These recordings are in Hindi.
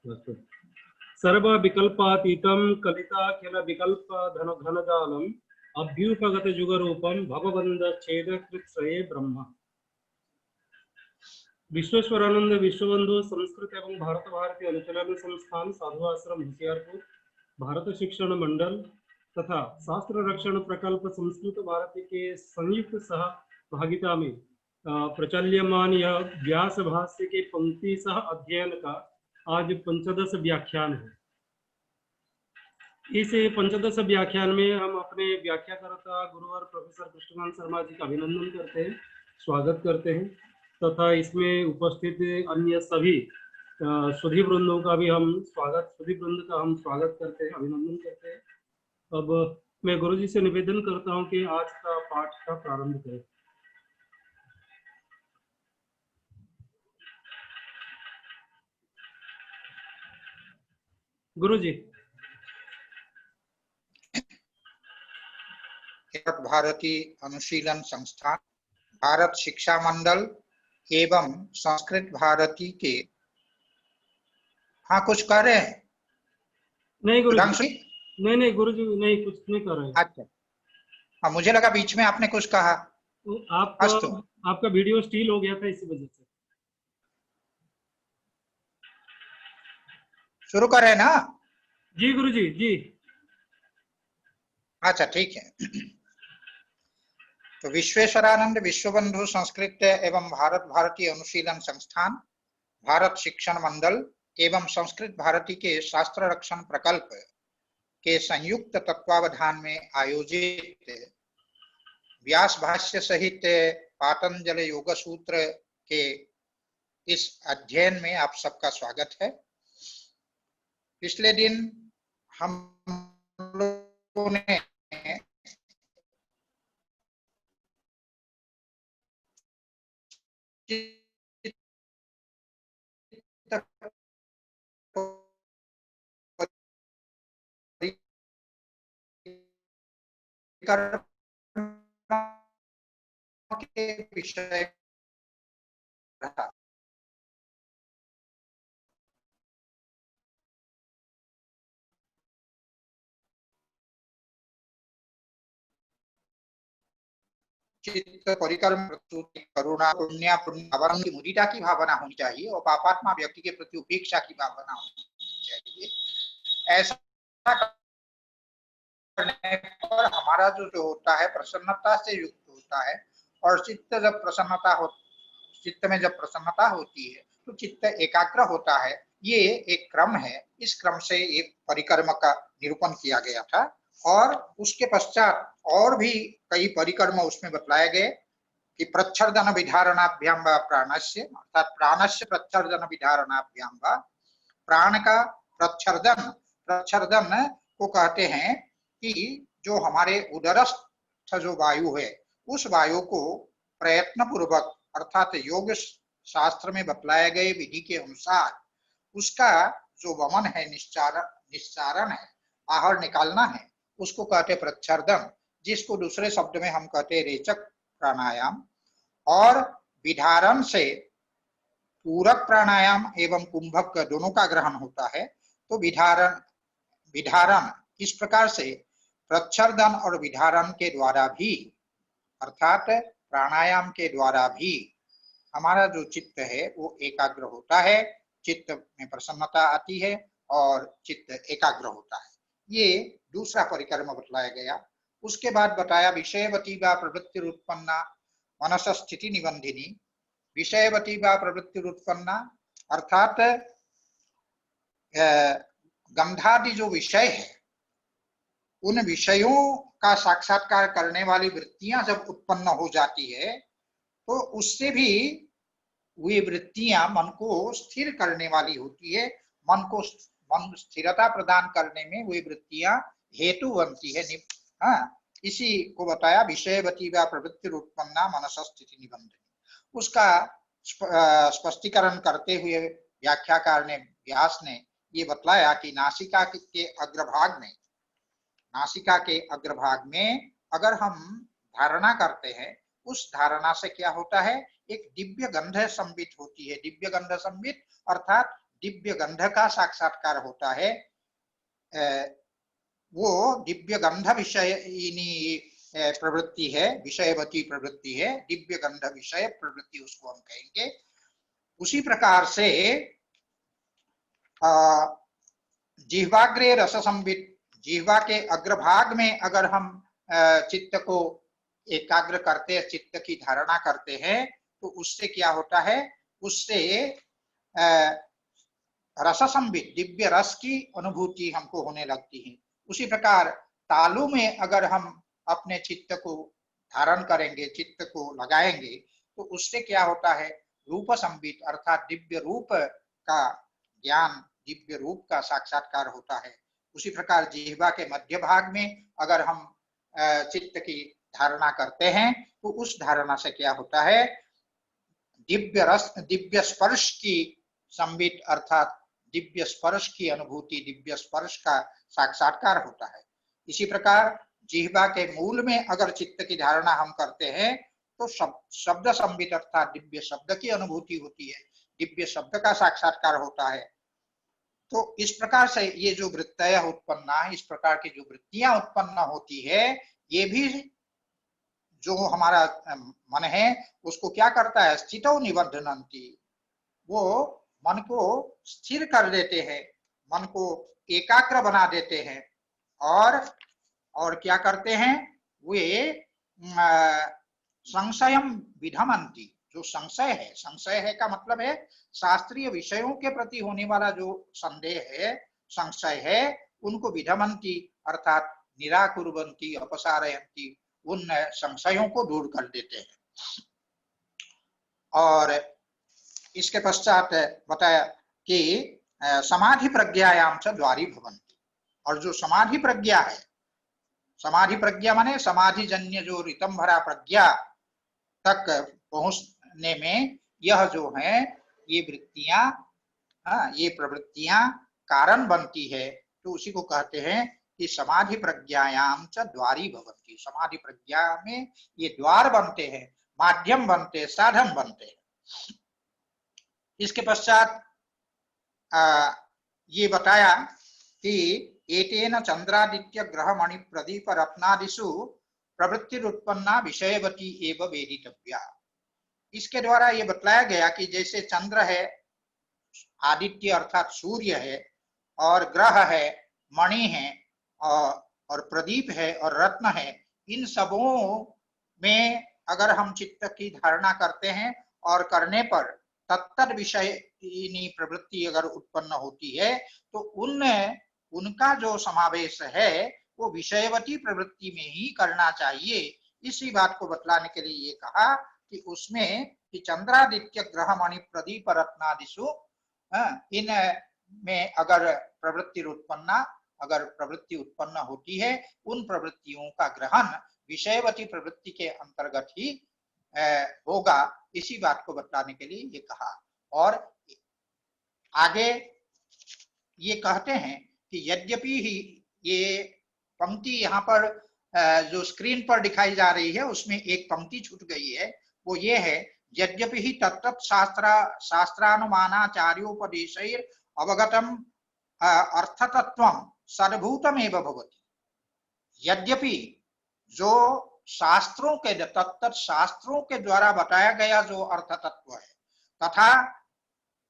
अस्तु। सर्वविकल्पातीतं कलिताखिलविकल्पघनजालम् अभ्युपगतयुगरूपं भवबन्धच्छेदकृच्छ्रये ब्रह्म। विश्वेश्वरानंद विश्वबंधु संस्कृत एवं भारत भारती अनुचलन संस्थान साधु आश्रम होशियारपुर, भारत शिक्षण मंडल तथा शास्त्र रक्षण प्रकल्प संस्कृत भारती के संयुक्त सहभागिता में प्रचल्यमान यह व्यास भाष्य के पंक्ति सह अध्ययन का आज 15 व्याख्यान है। इस 15 व्याख्यान में हम अपने व्याख्याकर्ता गुरुवर प्रोफेसर कृष्णकांत शर्मा जी का अभिनंदन करते हैं, स्वागत करते हैं तथा इसमें उपस्थित अन्य सभी सुधी वृंदों का भी हम स्वागत करते हैं, अभिनंदन करते हैं। अब मैं गुरुजी से निवेदन करता हूं कि आज का पाठ का प्रारंभ करें। गुरुजी। भारती अनुशीलन संस्थान, भारत शिक्षा मंडल एवं संस्कृत भारती के हाँ कुछ कर रहे हैं? नहीं गुरुजी, नहीं गुरुजी, नहीं कुछ नहीं कर रहे हैं। अच्छा हाँ, मुझे लगा बीच में आपने कुछ कहा। तो आपका वीडियो स्टील हो गया था, इसी वजह से। शुरू करें ना? जी गुरुजी जी। अच्छा ठीक है। तो विश्वेश्वरानंद विश्वबंधु संस्कृत एवं भारत भारती अनुशीलन संस्थान, भारत शिक्षण मंडल एवं संस्कृत भारती के शास्त्र रक्षण प्रकल्प के संयुक्त तत्वावधान में आयोजित व्यास भाष्य सहित पातंजल योग सूत्र के इस अध्ययन में आप सबका स्वागत है। पिछले दिन हम लोगों ने के विषय चित्त परिकर्म प्रस्तुति करुणा पुण्य पुण्यवरण की मुदिता की भावना होनी चाहिए और पापात्मा व्यक्ति के प्रति उपेक्षा की भावना होनी चाहिए। ऐसा करने पर हमारा जो होता है प्रसन्नता से युक्त होता है और चित्त में जब प्रसन्नता होती है तो चित्त एकाग्र होता है। ये एक क्रम है। इस क्रम से एक परिकर्म का निरूपण किया गया था और उसके पश्चात और भी कई परिकर्म उसमें बतलाए गए कि प्रच्छर्दन विधारणाभ्याम व प्राणस्य, अर्थात प्राणस्य प्रच्छर्दन विधारणाभ्याम व, प्राण का प्रच्छर्दन को कहते हैं कि जो हमारे उदरस्थ जो वायु है उस वायु को प्रयत्न पूर्वक अर्थात योग शास्त्र में बतलाए गए विधि के अनुसार उसका जो वमन है, निस्सारण है, बाहर निकालना है, उसको कहते प्रच्छर्दन, जिसको दूसरे शब्द में हम कहते रेचक प्राणायाम। और विधारण से पूरक प्राणायाम एवं कुंभक दोनों का ग्रहण होता है। तो विधारण इस प्रकार से प्रच्छर्दन और विधारण के द्वारा भी अर्थात प्राणायाम के द्वारा भी हमारा जो चित्त है वो एकाग्र होता है, चित्त में प्रसन्नता आती है और चित्त एकाग्र होता है। ये दूसरा परिकर्म बतलाया गया। उसके बाद बताया विषयवती व प्रवृत्ति उत्पन्ना मनस स्थिति निबंधिनी। विषयवती व प्रवृत्ति उत्पन्ना अर्थात गंधादि जो विषय है उन विषयों का साक्षात्कार करने वाली वृत्तियां जब उत्पन्न हो जाती है तो उससे भी वे वृत्तियां मन को स्थिर करने वाली होती है। मन स्थिरता प्रदान करने में वे वृत्तियां हेतु बनती है। इसी को बताया विषयवती व प्रवृत्ति उत्पन्ना मनस स्थिति निबंधनी। उसका स्पष्टीकरण करते हुए व्याख्याकार ने व्यास ने ये बतलाया कि नासिका के अग्रभाग में अगर हम धारणा करते हैं उस धारणा से क्या होता है, एक दिव्य गंध संबित होती है। दिव्य गंध संबित अर्थात दिव्य गंध का साक्षात्कार होता है, वो दिव्य गंध विषयिनी प्रवृत्ति है, विषयवती प्रवृत्ति है, दिव्य गंध विषय प्रवृत्ति उसको हम कहेंगे। उसी प्रकार से जिह्वाग्रे रस संवित, जिह्वा के अग्रभाग में अगर हम चित्त को एकाग्र करते हैं, चित्त की धारणा करते हैं, तो उससे क्या होता है, उससे रस संवित दिव्य रस की अनुभूति हमको होने लगती है। उसी प्रकार तालु में अगर हम अपने चित्त को धारण करेंगे, चित्त को लगाएंगे, तो उससे क्या होता है, रूप संवित अर्थात दिव्य रूप का ज्ञान, दिव्य रूप का साक्षात्कार होता है। उसी प्रकार जिह्वा के मध्य भाग में अगर हम चित्त की धारणा करते हैं, तो उस धारणा से क्या होता है, दिव्य रस, दिव्य स्पर्श की संवित अर्थात दिव्य स्पर्श की अनुभूति, दिव्य स्पर्श का साक्षात्कार होता है। इसी प्रकार जिह्वा के मूल में अगर चित्त की धारणा हम करते हैं, तो शब्द संवित अर्थात दिव्य शब्द की अनुभूति होती है, दिव्य शब्द का साक्षात्कार होता है। तो इस प्रकार से ये जो वृत्तय उत्पन्ना, इस प्रकार की जो वृत्तियां उत्पन्न होती है, ये भी जो हमारा मन है उसको क्या करता है, स्थितौ निबध्नन्ति, वो मन को स्थिर कर देते हैं, मन को एकाग्र बना देते हैं। और क्या करते हैं, वे संशयम विधमन्ति, जो संशय है का मतलब है शास्त्रीय विषयों के प्रति होने वाला जो संदेह है, संशय है, उनको विधमन्ति अर्थात निराकुर्वन्ति, अपसारयन्ति, उन संशयों को दूर कर देते हैं। और इसके पश्चात बताया कि समाधि प्रज्ञायाम च द्वारी भवन्ति, और जो समाधि प्रज्ञा है, समाधि प्रज्ञा माने समाधि जन्य जो रितम भरा प्रज्ञा तक पहुंचने में यह जो है, ये वृत्तियां, ये प्रवृत्तियां कारण बनती है, तो उसी को कहते हैं कि समाधि प्रज्ञायाम च द्वारी भवन्ति, समाधि प्रज्ञा में ये द्वार बनते हैं, माध्यम बनते, साधन बनते हैं। इसके पश्चात ये बताया कि एतेन चंद्रादित्य ग्रह मणि प्रदीप रत्नादिषु प्रवृत्तिरुत्पन्ना विषयवती एव वेदितव्या। इसके द्वारा ये बतलाया गया कि जैसे चंद्र है, आदित्य अर्थात सूर्य है, और ग्रह है, मणि है, और प्रदीप है, और रत्न है, इन सबों में अगर हम चित्त की धारणा करते हैं और करने पर तत्तर विषय प्रवृत्ति अगर उत्पन्न होती है, तो उनका जो समावेश है वो विषयवती प्रवृत्ति में ही करना चाहिए। इसी बात को बतलाने के लिए ये कहा कि उसमें कि चंद्रादित्य ग्रह मणि प्रदीप रत्नादिषु, इन में अगर प्रवृत्ति उत्पन्न होती है, उन प्रवृत्तियों का ग्रहण विषयवती प्रवृत्ति के अंतर्गत ही होगा। इसी बात को बताने के लिए ये कहा। और आगे ये कहते हैं कि यद्यपि ही ये पंक्ति यहाँ पर जो स्क्रीन पर दिखाई जा रही है, उसमें एक पंक्ति छूट गई है, वो ये है, यद्यपि ही तत्तत् शास्त्रानुमानाचार्योपदेशैर् अवगतम अर्थतत्वं सद्भूतमेव भवति। यद्यपि जो शास्त्रों के, तत्तत् शास्त्रों के द्वारा बताया गया जो अर्थ तत्व है, तथा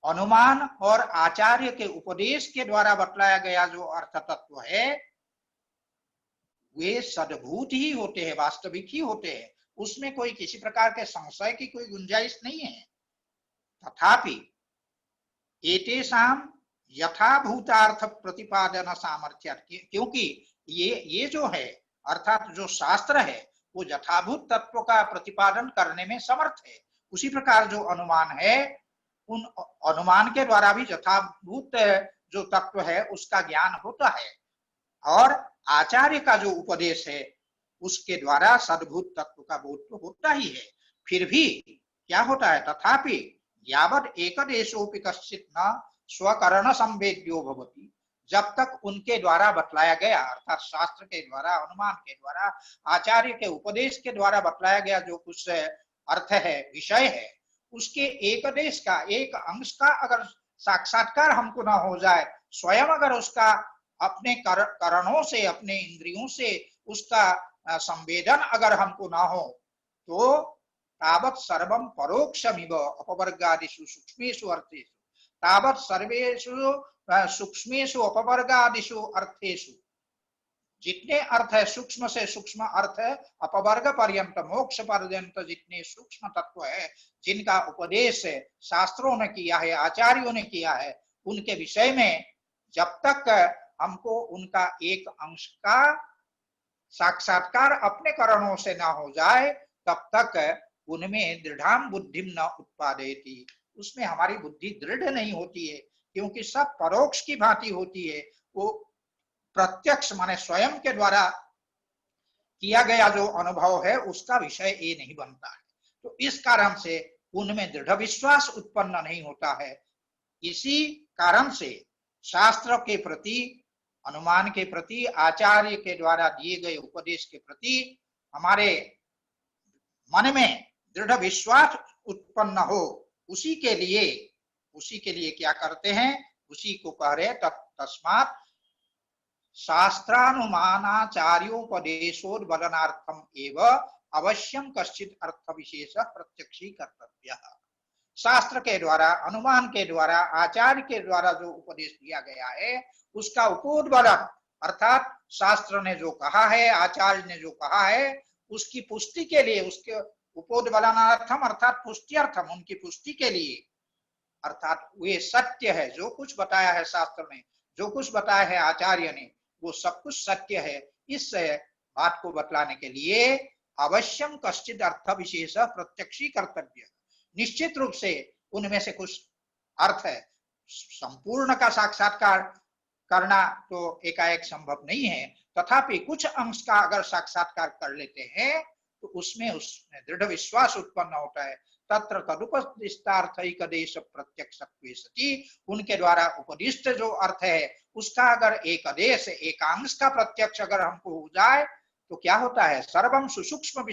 अनुमान और आचार्य के उपदेश के द्वारा बतलाया गया जो अर्थ तत्व है, वे सद्भूत ही होते हैं, वास्तविक ही होते हैं, उसमें कोई किसी प्रकार के संशय की कोई गुंजाइश नहीं है। तथापि एतेषां यथाभूतार्थ प्रतिपादन सामर्थ्य, क्योंकि ये जो है अर्थात जो शास्त्र है वो यथाभूत तत्व का प्रतिपादन करने में समर्थ है। उसी प्रकार जो अनुमान है, उन अनुमान के द्वारा भी यथाभूत जो तत्व है उसका ज्ञान होता है, और आचार्य का जो उपदेश है उसके द्वारा सद्भूत तत्व का बोध तो होता ही है। फिर भी क्या होता है, तथापि यावत् एकदेशोपि कश्चित् न स्वकरण संवेद्यो भवति, जब तक उनके द्वारा बतलाया गया अर्थात शास्त्र के द्वारा, अनुमान के द्वारा, आचार्य के उपदेश के द्वारा बतलाया गया जो कुछ अर्थ है, विषय है, उसके एक देश का, एक अंश का अगर साक्षात्कार हमको ना हो जाए, स्वयं अगर उसका अपने करणों से, अपने इंद्रियों से उसका संवेदन अगर हमको ना हो, तो तावत सर्वम परोक्षमिव अपवर्गादिषु सूक्ष्मेषु अर्थेषु, तावत सर्वेषु सूक्ष्मेषु अपवर्गादिषु अर्थेषु, जितने अर्थ है सूक्ष्म से सूक्ष्म अर्थ है अपवर्ग पर्यंत मोक्ष पर्यंत जितने सूक्ष्म तत्व है जिनका उपदेश शास्त्रों ने किया है, आचार्यों ने किया है, उनके विषय में जब तक हमको उनका एक अंश का साक्षात्कार अपने करणों से ना हो जाए, तब तक उनमें दृढ़ाम बुद्धिम न उत्पादेति, उसमें हमारी बुद्धि दृढ़ नहीं होती है, क्योंकि सब परोक्ष की भांति होती है। वो प्रत्यक्ष माने स्वयं के द्वारा किया गया जो अनुभव है उसका विषय ये नहीं बनता है। तो इस कारण से उनमें दृढ़ विश्वास उत्पन्न नहीं होता है। इसी कारण से शास्त्र के प्रति, अनुमान के प्रति, आचार्य के द्वारा दिए गए उपदेश के प्रति हमारे मन में दृढ़ विश्वास उत्पन्न हो, उसी के लिए क्या करते हैं, उसी को कह रहे तस्मात् शास्त्रानुमानाचार्योपदेशोद्बलनार्थम एव अवश्यम कश्चित् अर्थ विशेष प्रत्यक्षी कर्तव्यः। शास्त्र के द्वारा, अनुमान के द्वारा, आचार्य के द्वारा जो उपदेश दिया गया है उसका उपोद्बलम, अर्थात शास्त्र ने जो कहा है, आचार्य ने जो कहा है, उसकी पुष्टि के लिए, उसके उपोद्बलनार्थम अर्थात पुष्टियर्थम, उनकी पुष्टि के लिए, अर्थात वे सत्य है, जो कुछ बताया है शास्त्र ने, जो कुछ बताया है आचार्य ने, वो सब कुछ सत्य है। इस बात को बतलाने के लिए अवश्यम कश्चित् अर्थ विशेष प्रत्यक्षी कर्तव्य, निश्चित रूप से उनमें से कुछ अर्थ है, संपूर्ण का साक्षात्कार करना तो एकाएक संभव नहीं है, तथापि कुछ अंश का अगर साक्षात्कार कर लेते हैं तो उसमें दृढ़ विश्वास उत्पन्न होता है। तत्र तदुपदिष्टार्थैकदेश प्रत्यक्षत्वे सति, उनके द्वारा उपदिष्ट जो अर्थ है उसका अगर एक आदेश, एकांश का प्रत्यक्ष अगर हमको हो जाए तो क्या होता है, सर्वम सुसूक्ष्म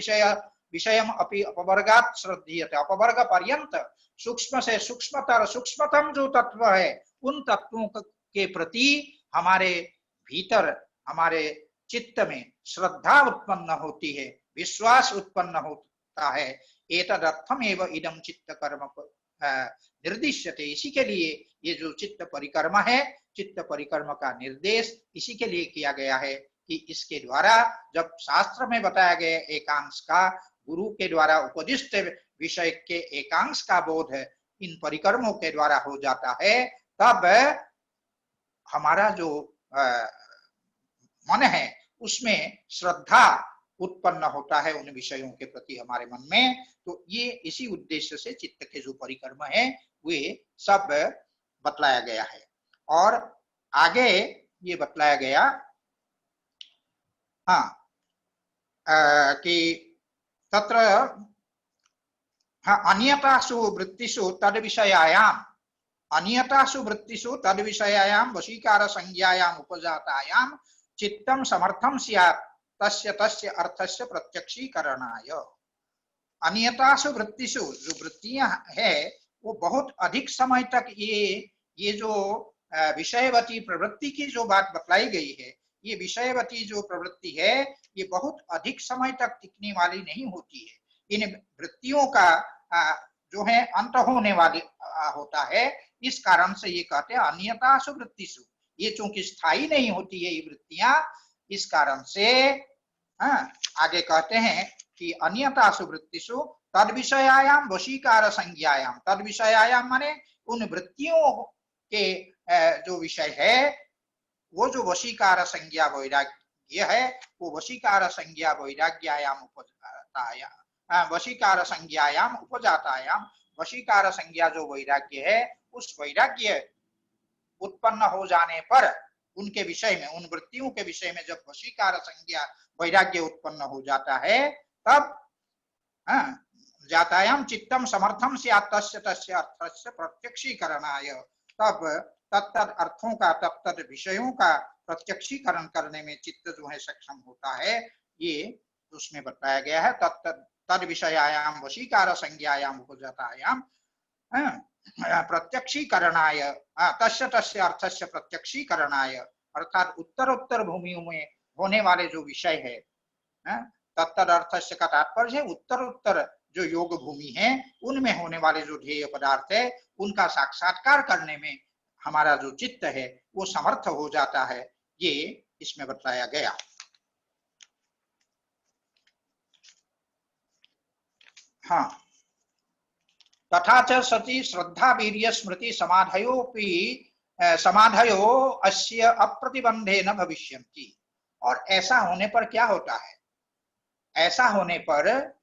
विषयम अपि अपवर्गात् श्रद्धीयते, अपवर्ग पर्यंत सूक्ष्म से सूक्ष्मतर, सूक्ष्मतम जो तत्व है उन तत्वों के प्रति हमारे भीतर, हमारे चित्त में श्रद्धा उत्पन्न होती है, विश्वास उत्पन्न होता है। एतदर्थम एव इदम चित्त कर्म निर्दिश्यते, इसी के लिए ये जो चित्त परिकर्म है, चित्त परिकर्म का निर्देश इसी के लिए किया गया है कि इसके द्वारा जब शास्त्र में बताया गया एकांश का, गुरु के द्वारा उपदिष्ट विषय के एकांश का बोध है इन परिकर्मों के द्वारा हो जाता है, तब हमारा जो मन है उसमें श्रद्धा उत्पन्न होता है उन विषयों के प्रति हमारे मन में। तो ये इसी उद्देश्य से चित्त के जो परिकर्म है वे सब बतलाया गया है। और आगे ये बतलाया गया कि तत्र अन्यतासु वृत्तिषु तद विषयायाम, अन्यतासु वृत्तिषु तद विषयायाम वशीकार संज्ञायाम उपजातायाम चित्तम समर्थम स्यात् तस्य तस्य अर्थस्य प्रत्यक्षीकरणाय। अन्यतासु वृत्तिषु, जो वृत्तियां है वो बहुत अधिक समय तक ये जो विषयवती प्रवृत्ति की जो बात बतलाई गई है, ये विषयवती जो प्रवृत्ति है ये बहुत अधिक समय तक टिकने वाली नहीं होती है। इन वृत्तियों का जो है अंत होने वाली होता है। इस कारण से ये कहते हैं अन्यतासु वृत्तिषु, ये चूंकि स्थायी नहीं होती है ये वृत्तियां, इस कारण से आगे कहते हैं कि अन्यतासु वृत्तिषु तद विषयायाम वशीकार संज्ञायाम, तद विषयायाम माने उन वृत्तियों के जो विषय है वो जो वशीकार संज्ञा वैराग्य है, वो वशीकार संज्ञा वैराग्यायाम उपजातायाम, वशीकार संज्ञायाम उपजातायाम, वशीकार संज्ञा जो वैराग्य है उस वैराग्य उत्पन्न हो जाने पर उनके विषय में, उन वृत्तियों के विषय में जब वशीकार संज्ञा वैराग्य उत्पन्न हो जाता है तब जातायाम चित्तम समर्थम स्यात् तस्य तस्य अर्थस्य प्रत्यक्षीकरणाय, तब तत्त अर्थों का, तत्त विषयों का प्रत्यक्षीकरण करने में चित्त जो है सक्षम होता है। ये उसमें बताया गया है तद विषयायाम वशीकार संज्ञायाम उपजातायाम प्रत्यक्षीकरणाय तस्य तस्य अर्थस्य प्रत्यक्षीकरणाय अर्थात उत्तर उत्तर भूमियों में होने वाले जो विषय है, तत्तर अर्थस्य का तात्पर्य है उत्तर उत्तर जो योग भूमि है उनमें होने वाले जो ध्येय पदार्थ है उनका साक्षात्कार करने में हमारा जो चित्त है वो समर्थ हो जाता है, ये इसमें बताया गया। हाँ, तथा च सति श्रद्धा वीर्य स्मृति समाधयोपि समाधयो अस्य अप्रतिबंधेन भविष्यन्ति। और ऐसा होने पर क्या होता है, ऐसा होने पर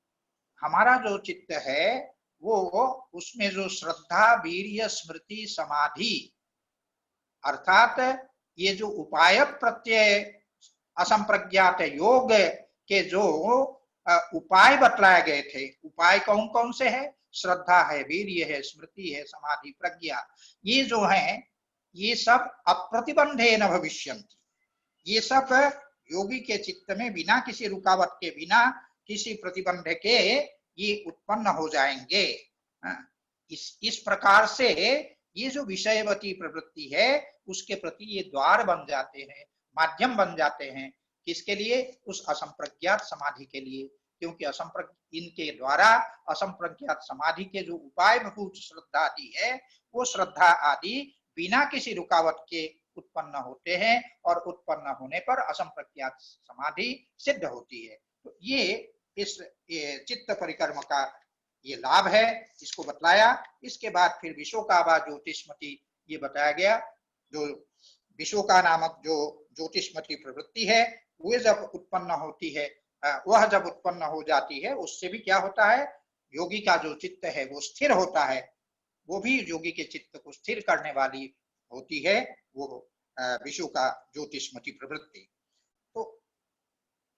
हमारा जो चित्त है वो उसमें जो श्रद्धा वीर्य स्मृति समाधि अर्थात ये जो उपाय प्रत्यय असंप्रज्ञात योग के जो उपाय बतलाए गए थे, उपाय कौन कौन से है, श्रद्धा है, वीर्य है, स्मृति है, समाधि, प्रज्ञा, ये जो है ये सब अप्रतिबंधेन भविष्यन्ति। ये सब योगी के चित्त में बिना किसी रुकावट के, बिना किसी प्रतिबंध के ये उत्पन्न हो जाएंगे। इस प्रकार से ये जो विषयवती प्रवृत्ति है उसके प्रति ये द्वार बन जाते हैं, माध्यम बन जाते हैं। किसके लिए, उस असंप्रज्ञात समाधि के लिए, क्योंकि इनके द्वारा असंप्रज्ञात समाधि के जो उपाय भूत श्रद्धा आदि है वो श्रद्धा आदि बिना किसी रुकावट के उत्पन्न होते हैं और उत्पन्न होने पर असंप्रज्ञात समाधि सिद्ध होती है। तो ये इस चित्त परिक्रम का ये लाभ है, इसको बतलाया। इसके बाद फिर विशोकावा ज्योतिष्मति ये बताया गया। जो विशोका नामक जो ज्योतिष्मति प्रवृत्ति है वो जब उत्पन्न होती है, वह जब उत्पन्न हो जाती है उससे भी क्या होता है, योगी का जो चित्त है वो स्थिर होता है। वो भी योगी के चित्त को स्थिर करने वाली होती है वो विशोका ज्योतिष्मति प्रवृत्ति। तो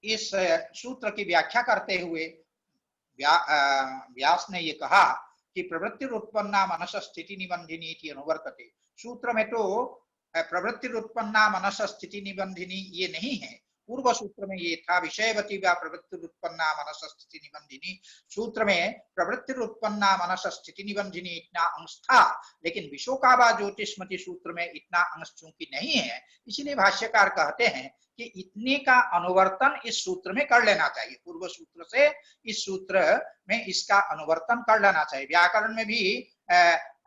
इस सूत्र की व्याख्या करते हुए व्यास ने ये कहा कि प्रवृत्ति उत्पन्ना मनस स्थिति निबंधिनी इति अनुवर्तते। सूत्र में तो प्रवृत्ति उत्पन्ना मनस स्थिति निबंधिनी ये नहीं है, पूर्व सूत्र में ये था विषयवती व प्रवृत्ति उत्पन्ना मनस स्थिति निबंधिनी। सूत्र में प्रवृत्ति उत्पन्ना मनस स्थिति निबंधिनी इतना अंश था, लेकिन विशोकावा ज्योतिष्मति सूत्र में इतना अंश चूंकि नहीं है, इसीलिए भाष्यकार कहते हैं कि इतने का अनुवर्तन इस सूत्र में कर लेना चाहिए। पूर्व सूत्र से इस सूत्र में इसका अनुवर्तन कर लेना चाहिए। व्याकरण में भी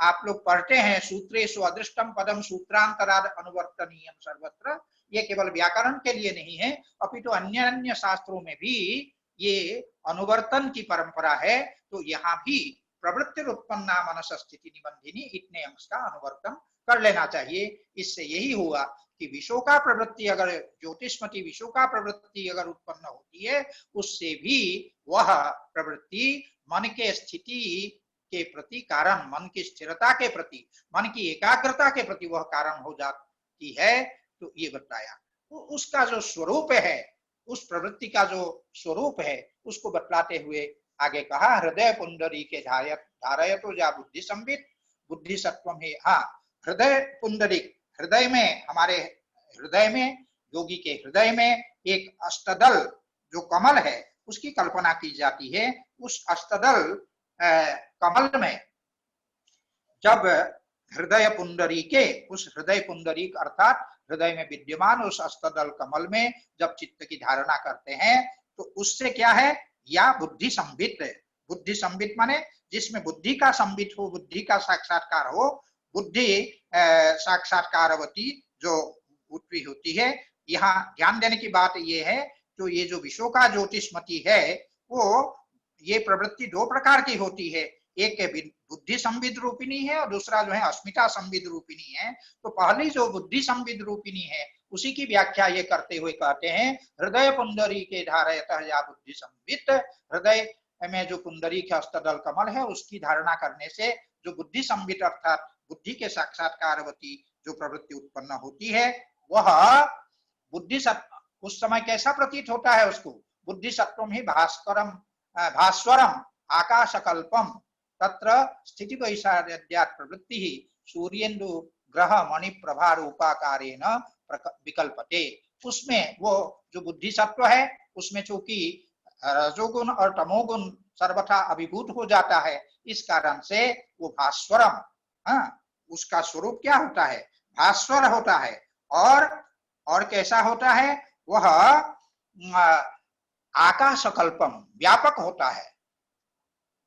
आप लोग पढ़ते हैं, सूत्रेषु अदृष्टम पदम सूत्रांतराद अनुवर्तनीयम सर्वत्र। ये केवल व्याकरण के लिए नहीं है, अपितु अन्य अन्य शास्त्रों में भी ये अनुवर्तन की परंपरा है। तो यहाँ भी प्रवृत्ति उत्पन्ना मनस स्थिति निबंधिनी इतने अंश का अनुवर्तन कर लेना चाहिए। इससे यही हुआ कि विशोका प्रवृत्ति अगर ज्योतिष्मति विशोका प्रवृत्ति अगर उत्पन्न होती है उससे भी वह प्रवृत्ति मन के स्थिति के प्रति कारण, मन की स्थिरता के प्रति, मन की एकाग्रता के प्रति वह कारण हो जाती है। तो ये बताया। तो उसका जो स्वरूप है, उस प्रवृत्ति का जो स्वरूप है उसको बतलाते हुए आगे कहा हृदय पुंडरी के धारय तो जा बुद्धि संबित बुद्धि सत्वम है। हाँ, हृदय पुंडरीक, हृदय में, हमारे हृदय में, योगी के हृदय में एक अष्टदल जो कमल है उसकी कल्पना की जाती है। उस अष्टदल कमल में जब हृदय पुंडरी के, उस हृदय पुंडरीक अर्थात हृदय में विद्यमान उस अष्टदल कमल में जब चित्त की धारणा करते हैं तो उससे क्या है, या बुद्धि संबित। बुद्धि संबित माने जिसमें बुद्धि का संबित हो, बुद्धि का साक्षात्कार हो, बुद्धि साक्षात्कारवती जो उत्पत्ति होती है। यहाँ ध्यान देने की बात ये है, तो ये जो विशोका ज्योतिष्मति है वो ये प्रवृत्ति दो प्रकार की होती है, एक बुद्धि संविद रूपिणी है और दूसरा जो है अस्मिता संविद रूपिणी है। तो पहली जो बुद्धि संविद रूपिणी है उसी की व्याख्या ये करते हुए कहते हैं हृदय पुंडरी के धारयतः या बुद्धि संवित। हृदय में जो पुंडरी के अष्टदल कमल है उसकी धारणा करने से जो बुद्धि संवित अर्थात बुद्धि के साक्षात्कारवती जो प्रवृत्ति उत्पन्न होती है वह बुद्धि सत्व उस समय कैसा प्रतीत होता है, उसको बुद्धि सत्वम ही भास्वरम आकाशकल्पम तत्र स्थिति वैशार्यात् प्रवृत्ति ही सूर्येन्दु ग्रह मणि प्रभा रूपाकारेण विकल्पते। उसमें वो जो बुद्धि सत्व है उसमें चूंकि रजोगुण और तमोगुण सर्वथा अभिभूत हो जाता है। इस कारण से वो भास्वरम, हाँ, उसका स्वरूप क्या होता है? भास्वर होता है। और कैसा होता है? वह आकाशकल्पम, व्यापक होता है।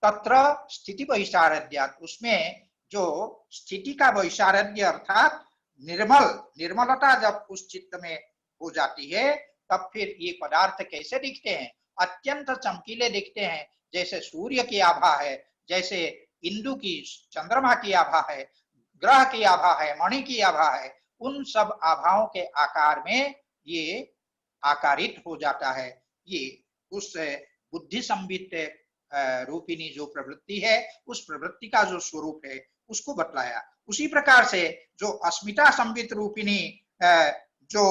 तत्र स्थिति वैशारद्यात्, उसमें जो स्थिति का वैशारद्य अर्थात निर्मलता जब उस चित्त में हो जाती है, तब फिर ये पदार्थ कैसे दिखते हैं? अत्यंत चमकीले दिखते हैं, जैसे सूर्य की आभा है, जैसे इंदु की, चंद्रमा की आभा है, ग्रह की आभा है, मणि की आभा है। उन सब आभाओं के आकार में ये आकारित हो जाता है। ये उस बुद्धि संबित रूपिणी जो प्रवृत्ति है, उस प्रवृत्ति का जो स्वरूप है उसको बतलाया। उसी प्रकार से जो अस्मिता संबित रूपिणी जो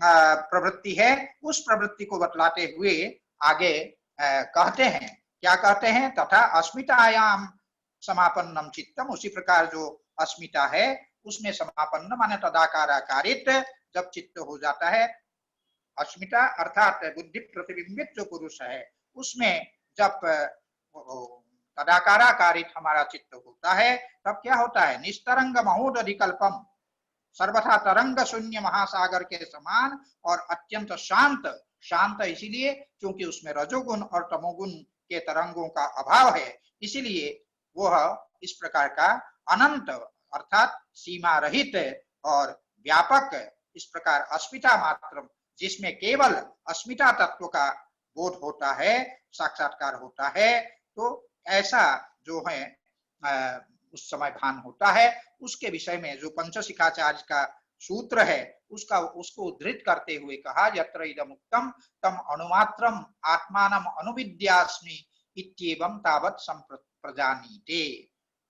प्रवृत्ति है, उस प्रवृत्ति को बतलाते हुए आगे कहते हैं, क्या कहते हैं? तथा अस्मितायाम समापन्नम चित्तम, उसी प्रकार जो अस्मिता है उसमें समापन्न माने तदाकाराकारित जब चित्त हो जाता है, अस्मिता अर्थात बुद्धि प्रतिबिंबित जो पुरुष है, उसमें जब तदाकाराकारित हमारा चित्त होता है, तब क्या होता है? निस्तरंग महोदधिकल्पम, सर्वथा तरंग शून्य महासागर के समान और अत्यंत शांत। शांत इसीलिए क्योंकि उसमें रजोगुण और तमोगुण के तरंगों का अभाव है, इसीलिए वह इस प्रकार का अनंत अर्थात सीमा रहित और व्यापक, इस प्रकार अस्मिता मात्र, जिसमें केवल अस्मिता तत्व का बोध होता है, साक्षात्कार होता है, तो ऐसा जो है उस समय भान होता है। उसके विषय में जो पंचशिखाचार्य का सूत्र है उसको उद्धृत करते हुए कहा, यत्र इदम उक्तम तम अनुमात्रम आत्मानम अनुविद्यास्मि इत्येवं तावत् संप्रजानीते।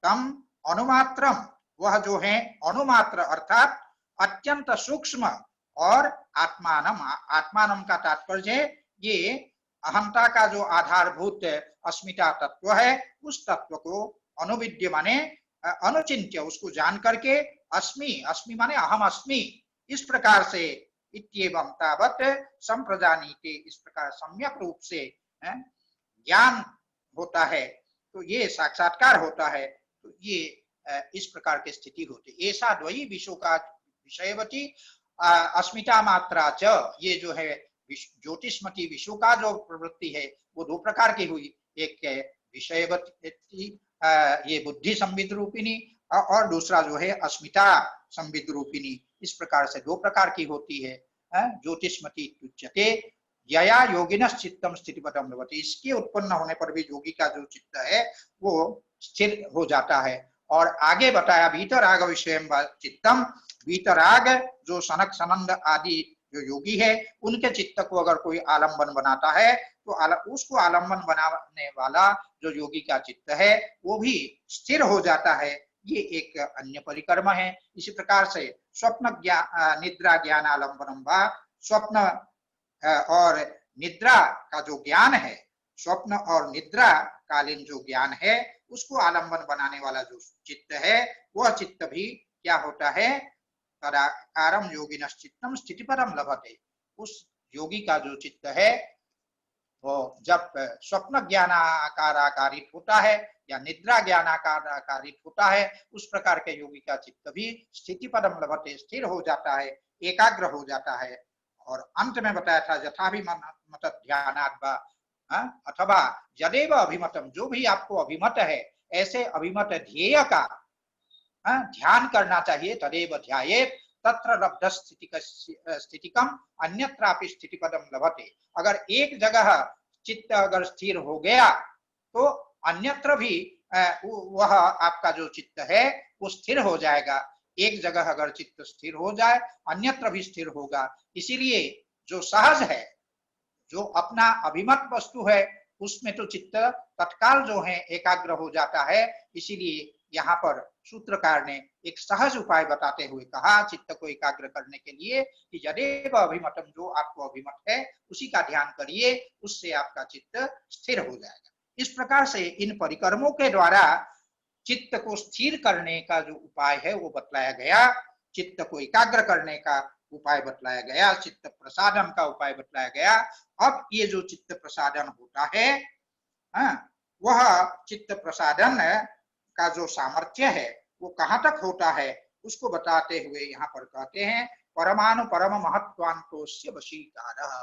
तम अनुमात्रम, वह जो है अनुमात्र अर्थात अत्यंत सूक्ष्म, और आत्मानम, आत्मानम का तात्पर्य ये अहंता का जो आधारभूत अस्मिता तत्व है, उस तत्व को अनुविद्य माने अनुचिंत्य, उसको जान करके अस्मि, अस्मि माने अहम अस्मि, इस प्रकार से इत्येवं तावत् संप्रजानीते, इस प्रकार सम्यक रूप से ज्ञान होता है, तो ये साक्षात्कार होता है, तो ये इस प्रकार की स्थिति होती। ऐसा द्वयी विषयों का विषयवती अस्मिता मात्रा च, ये जो है ज्योतिषमती विषु का जो प्रवृत्ति है वो दो प्रकार की हुई, एक विषयवती ये बुद्धि संविद रूपिणी, और दूसरा जो है अस्मिता संविद रूपिणी। इस प्रकार से दो प्रकार की होती है। ज्योतिषमती तुच्यते यया योगिनश् चित्तम स्थितिपदम लभते, इसके उत्पन्न होने पर भी योगी का जो चित्त है वो स्थिर हो जाता है। और आगे बताया वीतराग विषयम चित्तम, वीतराग जो सनक सनंद आदि जो योगी है उनके चित्त को अगर कोई आलंबन बनाता है तो उसको आलंबन बनाने वाला जो योगी का चित्त है वो भी स्थिर हो जाता है। ये एक अन्य परिक्रम है। इसी प्रकार से स्वप्न निद्रा ज्ञान आलंबनम वा, स्वप्न और निद्रा का जो ज्ञान है, स्वप्न और निद्रा कालीन जो ज्ञान है उसको आलंबन बनाने वाला जो चित्त है, वह चित्त भी क्या होता है? तदाकारम योगिनश् चित्तम स्थितिपदम लभते। उस योगी का जो चित्त है वो जब स्वप्न ज्ञानाकारित होता है या निद्रा ज्ञानाकारित होता है, उस प्रकार के योगी का चित्त भी स्थितिपदम लभते, स्थिर हो जाता है, एकाग्र हो जाता है। और अंत में बताया था यथाभिमत ध्यानात् वा, अथवा यदेव अभिमतम, जो भी आपको अभिमत है ऐसे अभिमत ध्येय का ध्यान करना चाहिए। तदेव ध्यायेत् तत्र लब्ध स्थितिकम अन्यत्रापि स्थितिपदम लभते। अगर एक जगह चित्त अगर स्थिर हो गया तो अन्यत्र भी वह आपका जो चित्त है वो स्थिर हो जाएगा। एक जगह अगर चित्त स्थिर हो जाए अन्यत्र भी स्थिर होगा। इसीलिए जो सहज है, जो अपना अभिमत वस्तु है, उसमें तो चित्त तत्काल जो है एकाग्र हो जाता है। इसीलिए यहाँ पर सूत्रकार ने एक सहज उपाय बताते हुए कहा चित्त को एकाग्र करने के लिए कि यदेव अभिमतम, जो आपको अभिमत है उसी का ध्यान करिए, उससे आपका चित्त स्थिर हो जाएगा। इस प्रकार से इन परिक्रमों के द्वारा चित्त को स्थिर करने का जो उपाय है वो बतलाया गया। चित्त को एकाग्र करने का उपाय बतलाया गया, चित्त प्रसादन का उपाय बतलाया गया। अब ये जो चित्त प्रसादन होता है, वह चित्त प्रसादन का जो सामर्थ्य है वो कहाँ तक होता है उसको बताते हुए यहाँ पर कहते हैं परमाणु परम महत्वांतोस्य वशीकारः।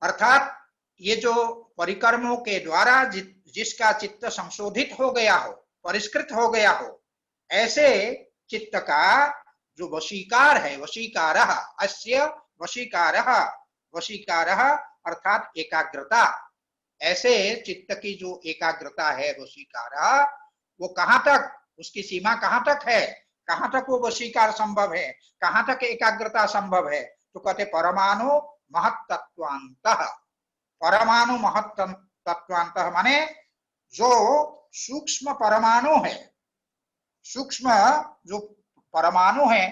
अर्थात ये जो परिकर्मों के द्वारा जिसका चित्त संशोधित हो गया हो, परिष्कृत हो गया हो, ऐसे चित्त का जो वशीकार है, वशीकारः अस्य वशीकारः, वशीकारः अर्थात एकाग्रता, ऐसे चित्त की जो एकाग्रता है वशीकारः, वो कहाँ तक, उसकी सीमा कहाँ तक है, कहाँ तक वो वशीकार संभव है, कहाँ तक एकाग्रता संभव है? तो कहते परमाणु महत्तत्वांतः। परमाणु महत्तत्वांतः माने जो सूक्ष्म परमाणु है, सूक्ष्म जो परमाणु है,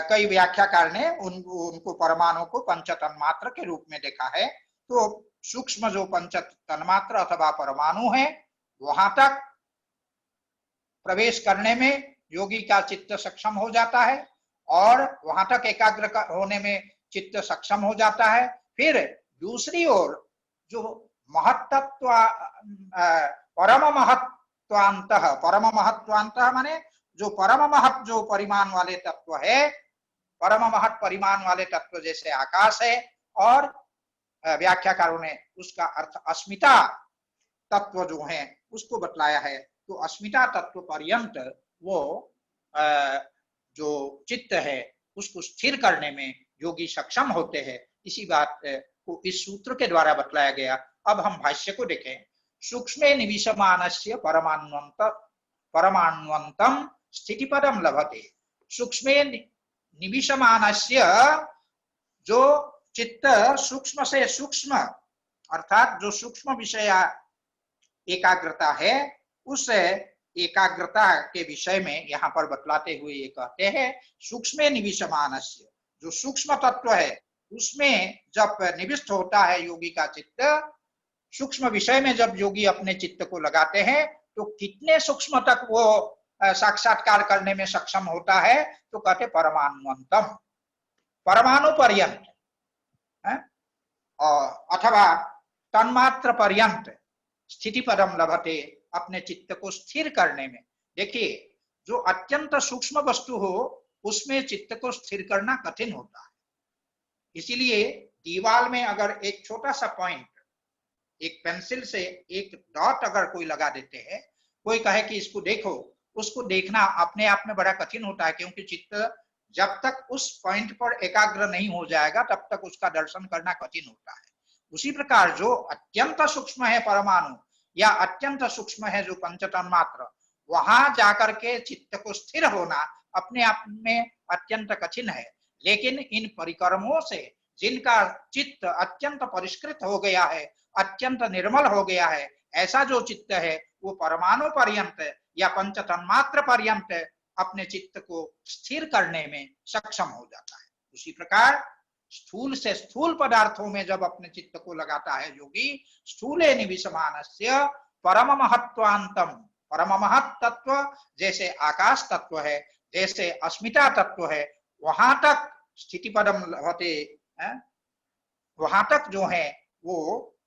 कई व्याख्याकार ने उनको परमाणु को पंच तन्मात्र के रूप में देखा है। तो सूक्ष्म जो पंच तन्मात्र अथवा परमाणु है वहां तक प्रवेश करने में योगी का चित्त सक्षम हो जाता है और वहां तक एकाग्र होने में चित्त सक्षम हो जाता है। फिर दूसरी ओर जो महत्त्व परम महत्वांतः, परम महत्वांतः माने जो परम महत् जो परिमाण वाले तत्व है, परम महत् परिमाण वाले तत्व जैसे आकाश है, और व्याख्याकारों ने उसका अर्थ अस्मिता तत्व जो है उसको बतलाया है। तो अस्मिता तत्व पर्यंत वो जो चित्त है उसको स्थिर करने में योगी सक्षम होते हैं। इसी बात को इस सूत्र के द्वारा बतलाया गया। अब हम भाष्य को देखें। सूक्ष्मे निविशमानस्य परमाण्वन्तम स्थितिपदम लभते। सूक्ष्मे निविशमानस्य जो चित्त सूक्ष्म से सूक्ष्म अर्थात जो सूक्ष्म विषय एकाग्रता है, उस एकाग्रता के विषय में यहाँ पर बतलाते हुए ये कहते हैं सूक्ष्मे निविशमानस्य, जो सूक्ष्म तत्व है उसमें जब निविष्ट होता है योगी का चित्त, सूक्ष्म विषय में जब योगी अपने चित्त को लगाते हैं तो कितने सूक्ष्म तक वो साक्षात्कार करने में सक्षम होता है? तो कहते परमाणुवंतम, परमाणु पर्यंत अथवा तन्मात्र पर्यंत स्थिति पदम लभते, अपने चित्त को स्थिर करने में। देखिए जो अत्यंत सूक्ष्म वस्तु हो उसमें चित्त को स्थिर करना कठिन होता है। इसीलिए दीवार में अगर एक छोटा सा पॉइंट एक पेंसिल से एक डॉट अगर कोई लगा देते हैं, कोई कहे कि इसको देखो, उसको देखना अपने आप में बड़ा कठिन होता है, क्योंकि चित्त जब तक उस पॉइंट पर एकाग्र नहीं हो जाएगा तब तक उसका दर्शन करना कठिन होता है। उसी प्रकार जो अत्यंत सूक्ष्म है परमाणु या अत्यंत सूक्ष्म है जो पंचतन्मात्र, वहां जाकर के चित्त को स्थिर होना अपने आप में अत्यंत कठिन है। लेकिन इन परिकर्मों से जिनका चित्त अत्यंत परिष्कृत हो गया है, अत्यंत निर्मल हो गया है, ऐसा जो चित्त है वो परमाणु पर्यंत या पंचतन्मात्र पर्यंत अपने चित्त को स्थिर करने में सक्षम हो जाता है। उसी प्रकार स्थूल से स्थूल पदार्थों में जब अपने चित्त को लगाता है योगी, स्थूले निविशमानस्य परम महत्वांतम, परम महत् तत्व जैसे आकाश तत्व है, जैसे अस्मिता तत्व है, वहां तक स्थिति पदम लभते, वहां तक जो है वो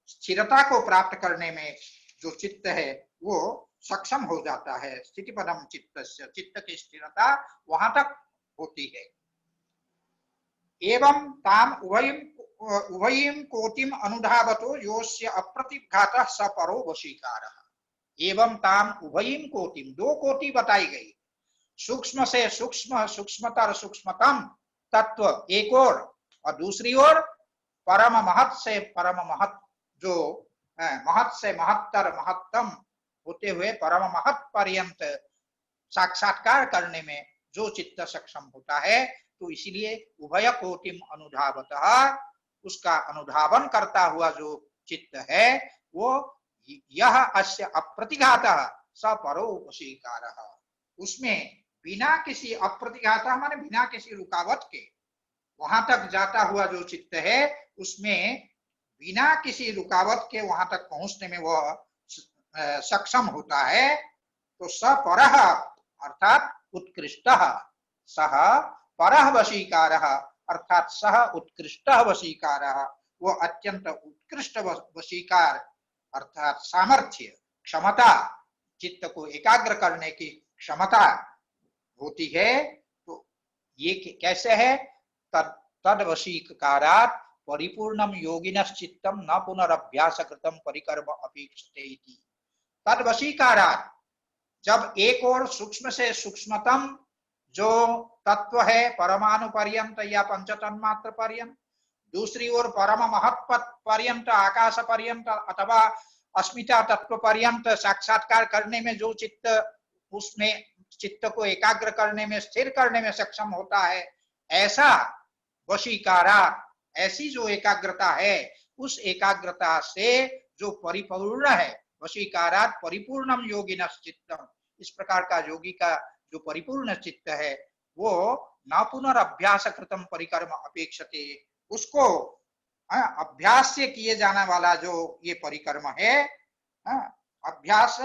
स्थिरता को प्राप्त करने में जो चित्त है वो सक्षम हो जाता है। स्थिति पदम चित्तस्य, चित्त की स्थिरता वहां तक होती है। एवं ताम उभयीं कोटिम अनुधावतो योस्य अप्रतिघातः स परो वशीकारः। एवं ताम उभयीं कोटिम, दो कोटि बताई गई, सूक्ष्म से सूक्ष्म, सूक्ष्मतर सूक्ष्मतम तत्व एक और दूसरी ओर परम महत् से परम महत्, जो महत् से महत्तर महत्तम होते हुए परम महत् पर्यंत साक्षात्कार करने में जो चित्त सक्षम होता है। तो इसीलिए उभय कोटिम अनुधावतः, उसका अनुधावन करता हुआ जो चित्त है वो यह अस्य अप्रतिघातः स परो वशीकारः, उसमें बिना किसी अप्रतिघातः माने बिना किसी रुकावट के वहां तक जाता हुआ जो चित्त है उसमें बिना किसी रुकावट के वहां तक पहुंचने में वह सक्षम होता है। तो सपरः अर्थात उत्कृष्टः, सह परः वशीकारः अर्थात सह उत्कृष्टः वशीकारः, वो अत्यंत उत्कृष्ट वशीकार अर्थात सामर्थ्य, क्षमता, चित्त को एकाग्र करने की क्षमता होती है। तो ये कैसे है? तद वशीकारात् परिपूर्णम योगिनश्चित्तम न पुनरभ्यास कृतम परिकर्म अपेक्षते इति। तद वशीकारात्, जब एक और सूक्ष्म से सूक्ष्मतम जो तत्व है परमाणु पर्यंत या पंचतन्मात्र पर्यंत, दूसरी ओर परम महत पर्यंत आकाश पर्यंत अथवा अस्मिता तत्व पर्यंत साक्षात्कार करने में जो चित्त उसमें चित्त को एकाग्र करने में, स्थिर करने में सक्षम होता है, ऐसा वशीकारा, ऐसी जो एकाग्रता है, उस एकाग्रता से जो परिपूर्ण है, वशीकारात् परिपूर्णम योगिनः चित्तम, इस प्रकार का योगी का जो परिपूर्ण चित्त है वो न पुनरअभ्यास कृतम परिकर्म अपेक्षते, उसको अभ्यास से किए जाने वाला जो ये परिकर्म है, अभ्यास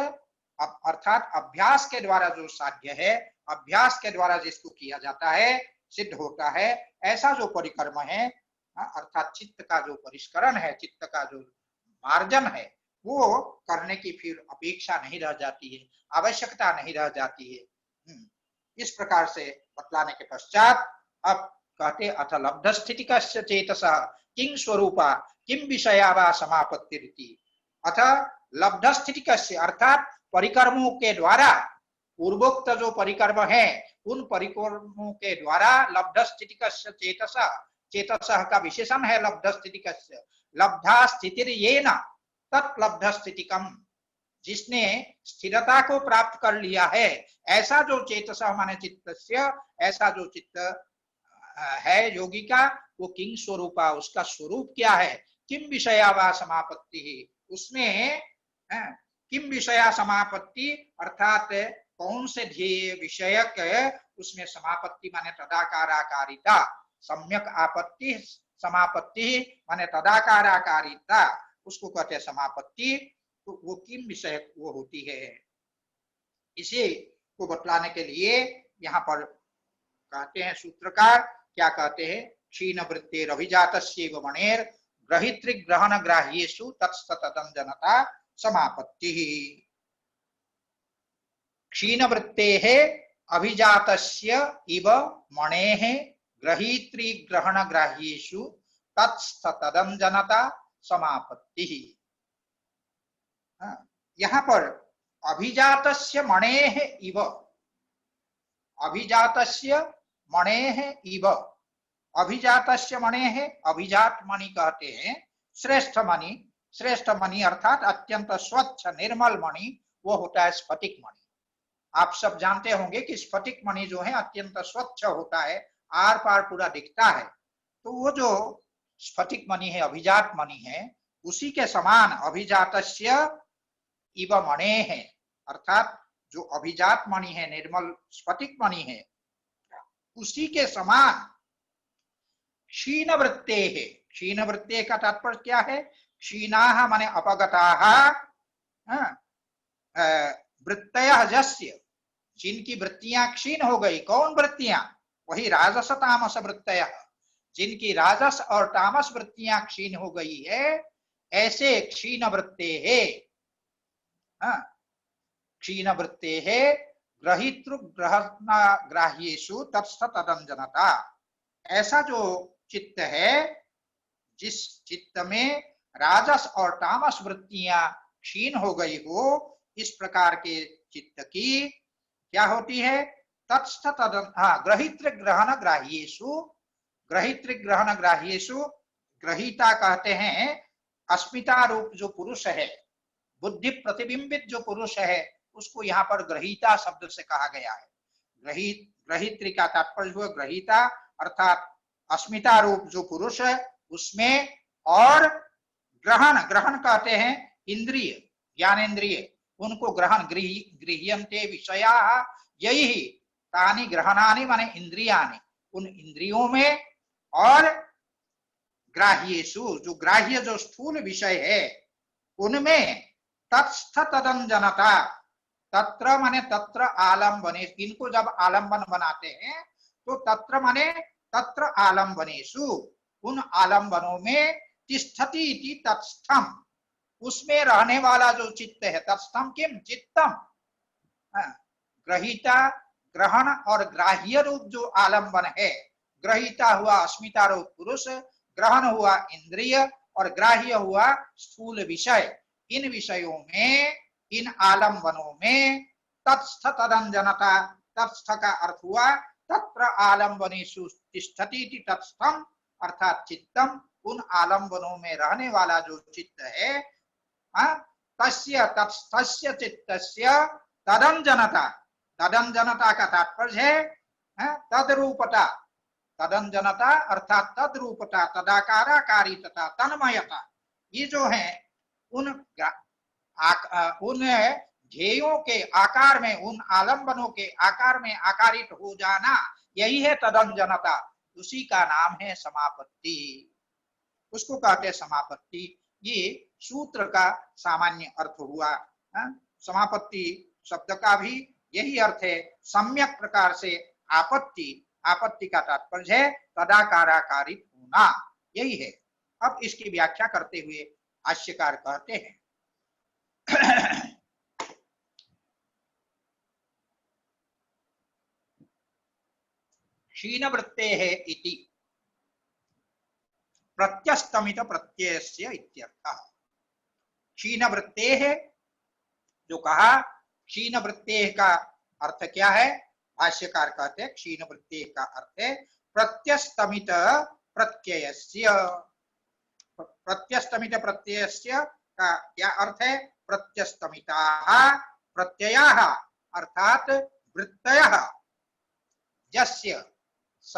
अर्थात अभ्यास के द्वारा जो साध्य है, अभ्यास के द्वारा जिसको किया जाता है, सिद्ध होता है, ऐसा जो परिकर्म है अर्थात चित्त का जो परिष्करण है, चित्त का जो मार्जन है, वो करने की फिर अपेक्षा नहीं रह जाती है, आवश्यकता नहीं रह जाती है। इस प्रकार से बतलाने के पश्चात अब कहते अथ लब्ध स्थितिकस्य चेतसः किं स्वरूपा किं विषया वा समापत्तिरिति। अथ लब्ध स्थितिकस्य अर्थात परिकर्मों के द्वारा, पूर्वोक्त जो परिकर्म है उन परिकर्मों के द्वारा लब्ध स्थितिकस्य चेतसः, चेतसः का विशेषण है लब्ध स्थितिकस्य, लब्धा स्थितिर्येन तत्लब्ध स्थितिकम, जिसने स्थिरता को प्राप्त कर लिया है, ऐसा जो चेतस माने चित्तस्य, ऐसा जो चित्त है योगी का, वो किं स्वरूपा, उसका स्वरूप क्या है, किम विषया वा समापत्ति, उसमें किम विषया समापत्ति अर्थात कौन से ध्येय विषयक उसमें समापत्ति माने तदाकाराकारिता, सम्यक आपत्ति समापत्ति माने तदाकाराकारिता, उसको कहते हैं समापत्ति। तो वो किम विषय वो होती है, इसे को बतलाने के लिए यहाँ पर कहते हैं सूत्रकार क्या कहते हैं, क्षीण वृत्तेर अभिजातस्यैव मणेर ग्रहितृग्रहण ग्राह्येषु तत्सततंजनता समापत्ति। क्षीण वृत्तेः अभिजातस्य इव मणेः ग्रहितृग्रहण ग्राह्येषु तत्सततंजनता समापत्ति। यहाँ पर अभिजातस्य मणेः इव, अभिजातस्य मणेः इव, अभिजातस्य मणेः, अभिजात मणि कहते हैं श्रेष्ठ मणि, श्रेष्ठ मणि अर्थात अत्यंत स्वच्छ निर्मल मणि, वो होता है स्फटिक मणि। आप सब जानते होंगे कि स्फटिक मणि जो है अत्यंत स्वच्छ होता है, आर पार पूरा दिखता है। तो वो जो स्फटिक मणि है, अभिजात मणि है, उसी के समान अभिजातस्य इव मणेः, अर्थात जो अभिजात मणि है, निर्मल स्फटिक मणि है, उसी के समान क्षीण वृत्तेः, क्षीण वृत्ते का तात्पर्य क्या है, क्षीणाः माने अपगताः, वृत्तयः यस्य, जिनकी वृत्तियां क्षीण हो गई, कौन वृत्तियां, वही राजस तामस वृत्तयः, जिनकी राजस और तामस वृत्तियां क्षीण हो गई है, ऐसे क्षीण वृत्तेः, क्षीण वृत्तेः ग्रहितृग्रहण ग्राह्येषु तत्सततंजनता, ऐसा जो चित्त है जिस चित्त में राजस और तामस वृत्तियां क्षीण हो गई हो, इस प्रकार के चित्त की क्या होती है, ग्रहितृग्रहण ग्राह्येषु, ग्रहितृग्रहण ग्राह्येषु, ग्रहीता कहते हैं अस्मिता रूप जो पुरुष है, बुद्धि प्रतिबिंबित जो पुरुष है, उसको यहाँ पर ग्रहीता शब्द से कहा गया है। ग्रहित्री का तात्पर्य हुआ ग्रहीता, अर्थात अस्मिता रूप जो पुरुष है उसमें, और ग्रहण, ग्रहण कहते हैं इंद्रिय, ज्ञानेन्द्रिय, उनको ग्रहण, गृह्यन्ते विषयाः यैः तानि ग्रहणानि माने इंद्रियाणि, उन इंद्रियों में, और ग्राह्येषु जो ग्राह्य जो स्थूल विषय है उनमें, तत्सततंजनता, तत्र माने तत्र आलम्बने, इनको जब आलम्बन बनाते हैं तो तत्र माने तत्र आलम्बनेषु, उन आलम्बनों में तिष्ठति इति तत्स्थम, उसमें रहने वाला जो चित्त है, तत्स्थम किम चित्तम, ग्रहीता ग्रहण और ग्राह्य रूप जो आलम्बन है, ग्रहीता हुआ अस्मिता रूप पुरुष, ग्रहण हुआ इंद्रिय और ग्राह्य हुआ स्थूल विषय, इन विषयों में, इन आलम्बनों में तत्स्थ तदंजनता, तत्स्थ का अर्थ हुआ तत्र आलम्बनेषु तिष्ठति इति तत्स्थम अर्थात चित्तम, उन आलम्बनों में रहने वाला जो चित्त है, तस्य तत्स्थस्य चित्तस्य तदंजनता, तदंजनता का तात्पर्य है तद्रूपता, तदंजनता अर्थात तद्रूपता, तदाकाराकारी तथा तन्मयता, ये जो है उन ध्येयों के आकार में, उन आलम्बनों के आकार में आकारित हो जाना, यही है तदंजनता, उसी का नाम है समापत्ति, उसको कहते हैं समापत्ति। ये सूत्र का सामान्य अर्थ हुआ। समापत्ति शब्द का भी यही अर्थ है, सम्यक प्रकार से आपत्ति, आपत्ति का तात्पर्य है तदाकाराकारित होना, यही है। अब इसकी व्याख्या करते हुए भाष्यकार कहते हैं क्षीण वृत्ते है इति प्रत्यस्तमित प्रत्ययस्य इत्यर्थः। क्षीण वृत्ते है जो कहा, क्षीण वृत्ते का अर्थ क्या है? भाष्यकार कहते हैं क्षीण वृत्ते का अर्थ है प्रत्यस्तमित प्रत्ययस्य। प्रत्यस्तमित प्रत्ययस्य का क्या अर्थ है? प्रत्यस्तमिताः प्रत्ययाः अर्थात वृत्तयः, यस्य स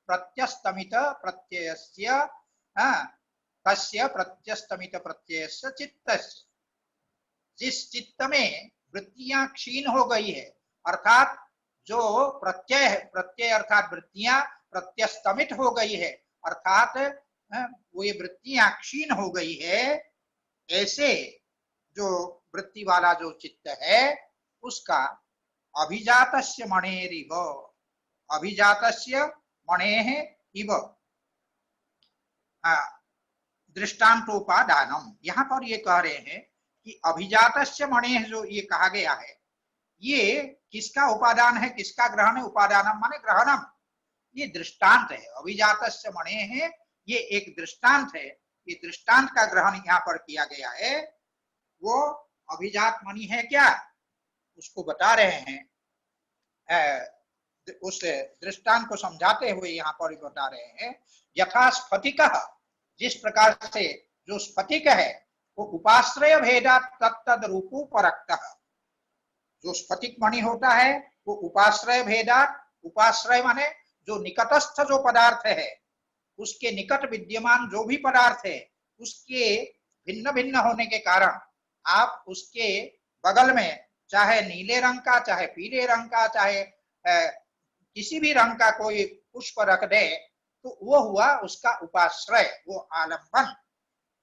प्रत्यस्तमित प्रत्ययस्य तस्य प्रत्यस्तमित प्रत्ययस्य चित्तस्य, जिस चित्त में वृत्तियां क्षीण हो गई है, अर्थात जो प्रत्यय है, प्रत्यय अर्थात वृत्तियां प्रत्यस्तमित हो गई है, अर्थात वो ये वृत्तियां क्षीण हो गई है, ऐसे जो वृत्ति वाला जो चित्त है उसका अभिजातस्य मणेरिव, अभिजातस्य मणेः इव दृष्टांतोपादानम। यहाँ पर ये कह रहे हैं कि अभिजातस्य मणेः जो ये कहा गया है, ये किसका उपादान है, किसका ग्रहण है? उपादानम माने ग्रहणम, ये दृष्टांत है। अभिजातस्य मणेः ये एक दृष्टांत है, ये दृष्टांत का ग्रहण यहाँ पर किया गया है। वो अभिजात मणि है क्या, उसको बता रहे हैं, उस दृष्टांत को समझाते हुए यहाँ पर बता रहे हैं। यथा स्फटिकः, जिस प्रकार से जो स्फटिक है वो उपाश्रय भेदा तत्तद रूपोपरक्तः, जो स्फटिक मणि होता है वो उपाश्रय भेदा, उपाश्रय माने जो निकटस्थ जो पदार्थ है, उसके निकट विद्यमान जो भी पदार्थ है उसके भिन्न भिन्न होने के कारण आप उसके बगल में चाहे नीले रंग का, चाहे पीले रंग का, चाहे किसी भी रंग का कोई पुष्प रख दे तो वो हुआ उसका उपाश्रय, वो आलम्बन।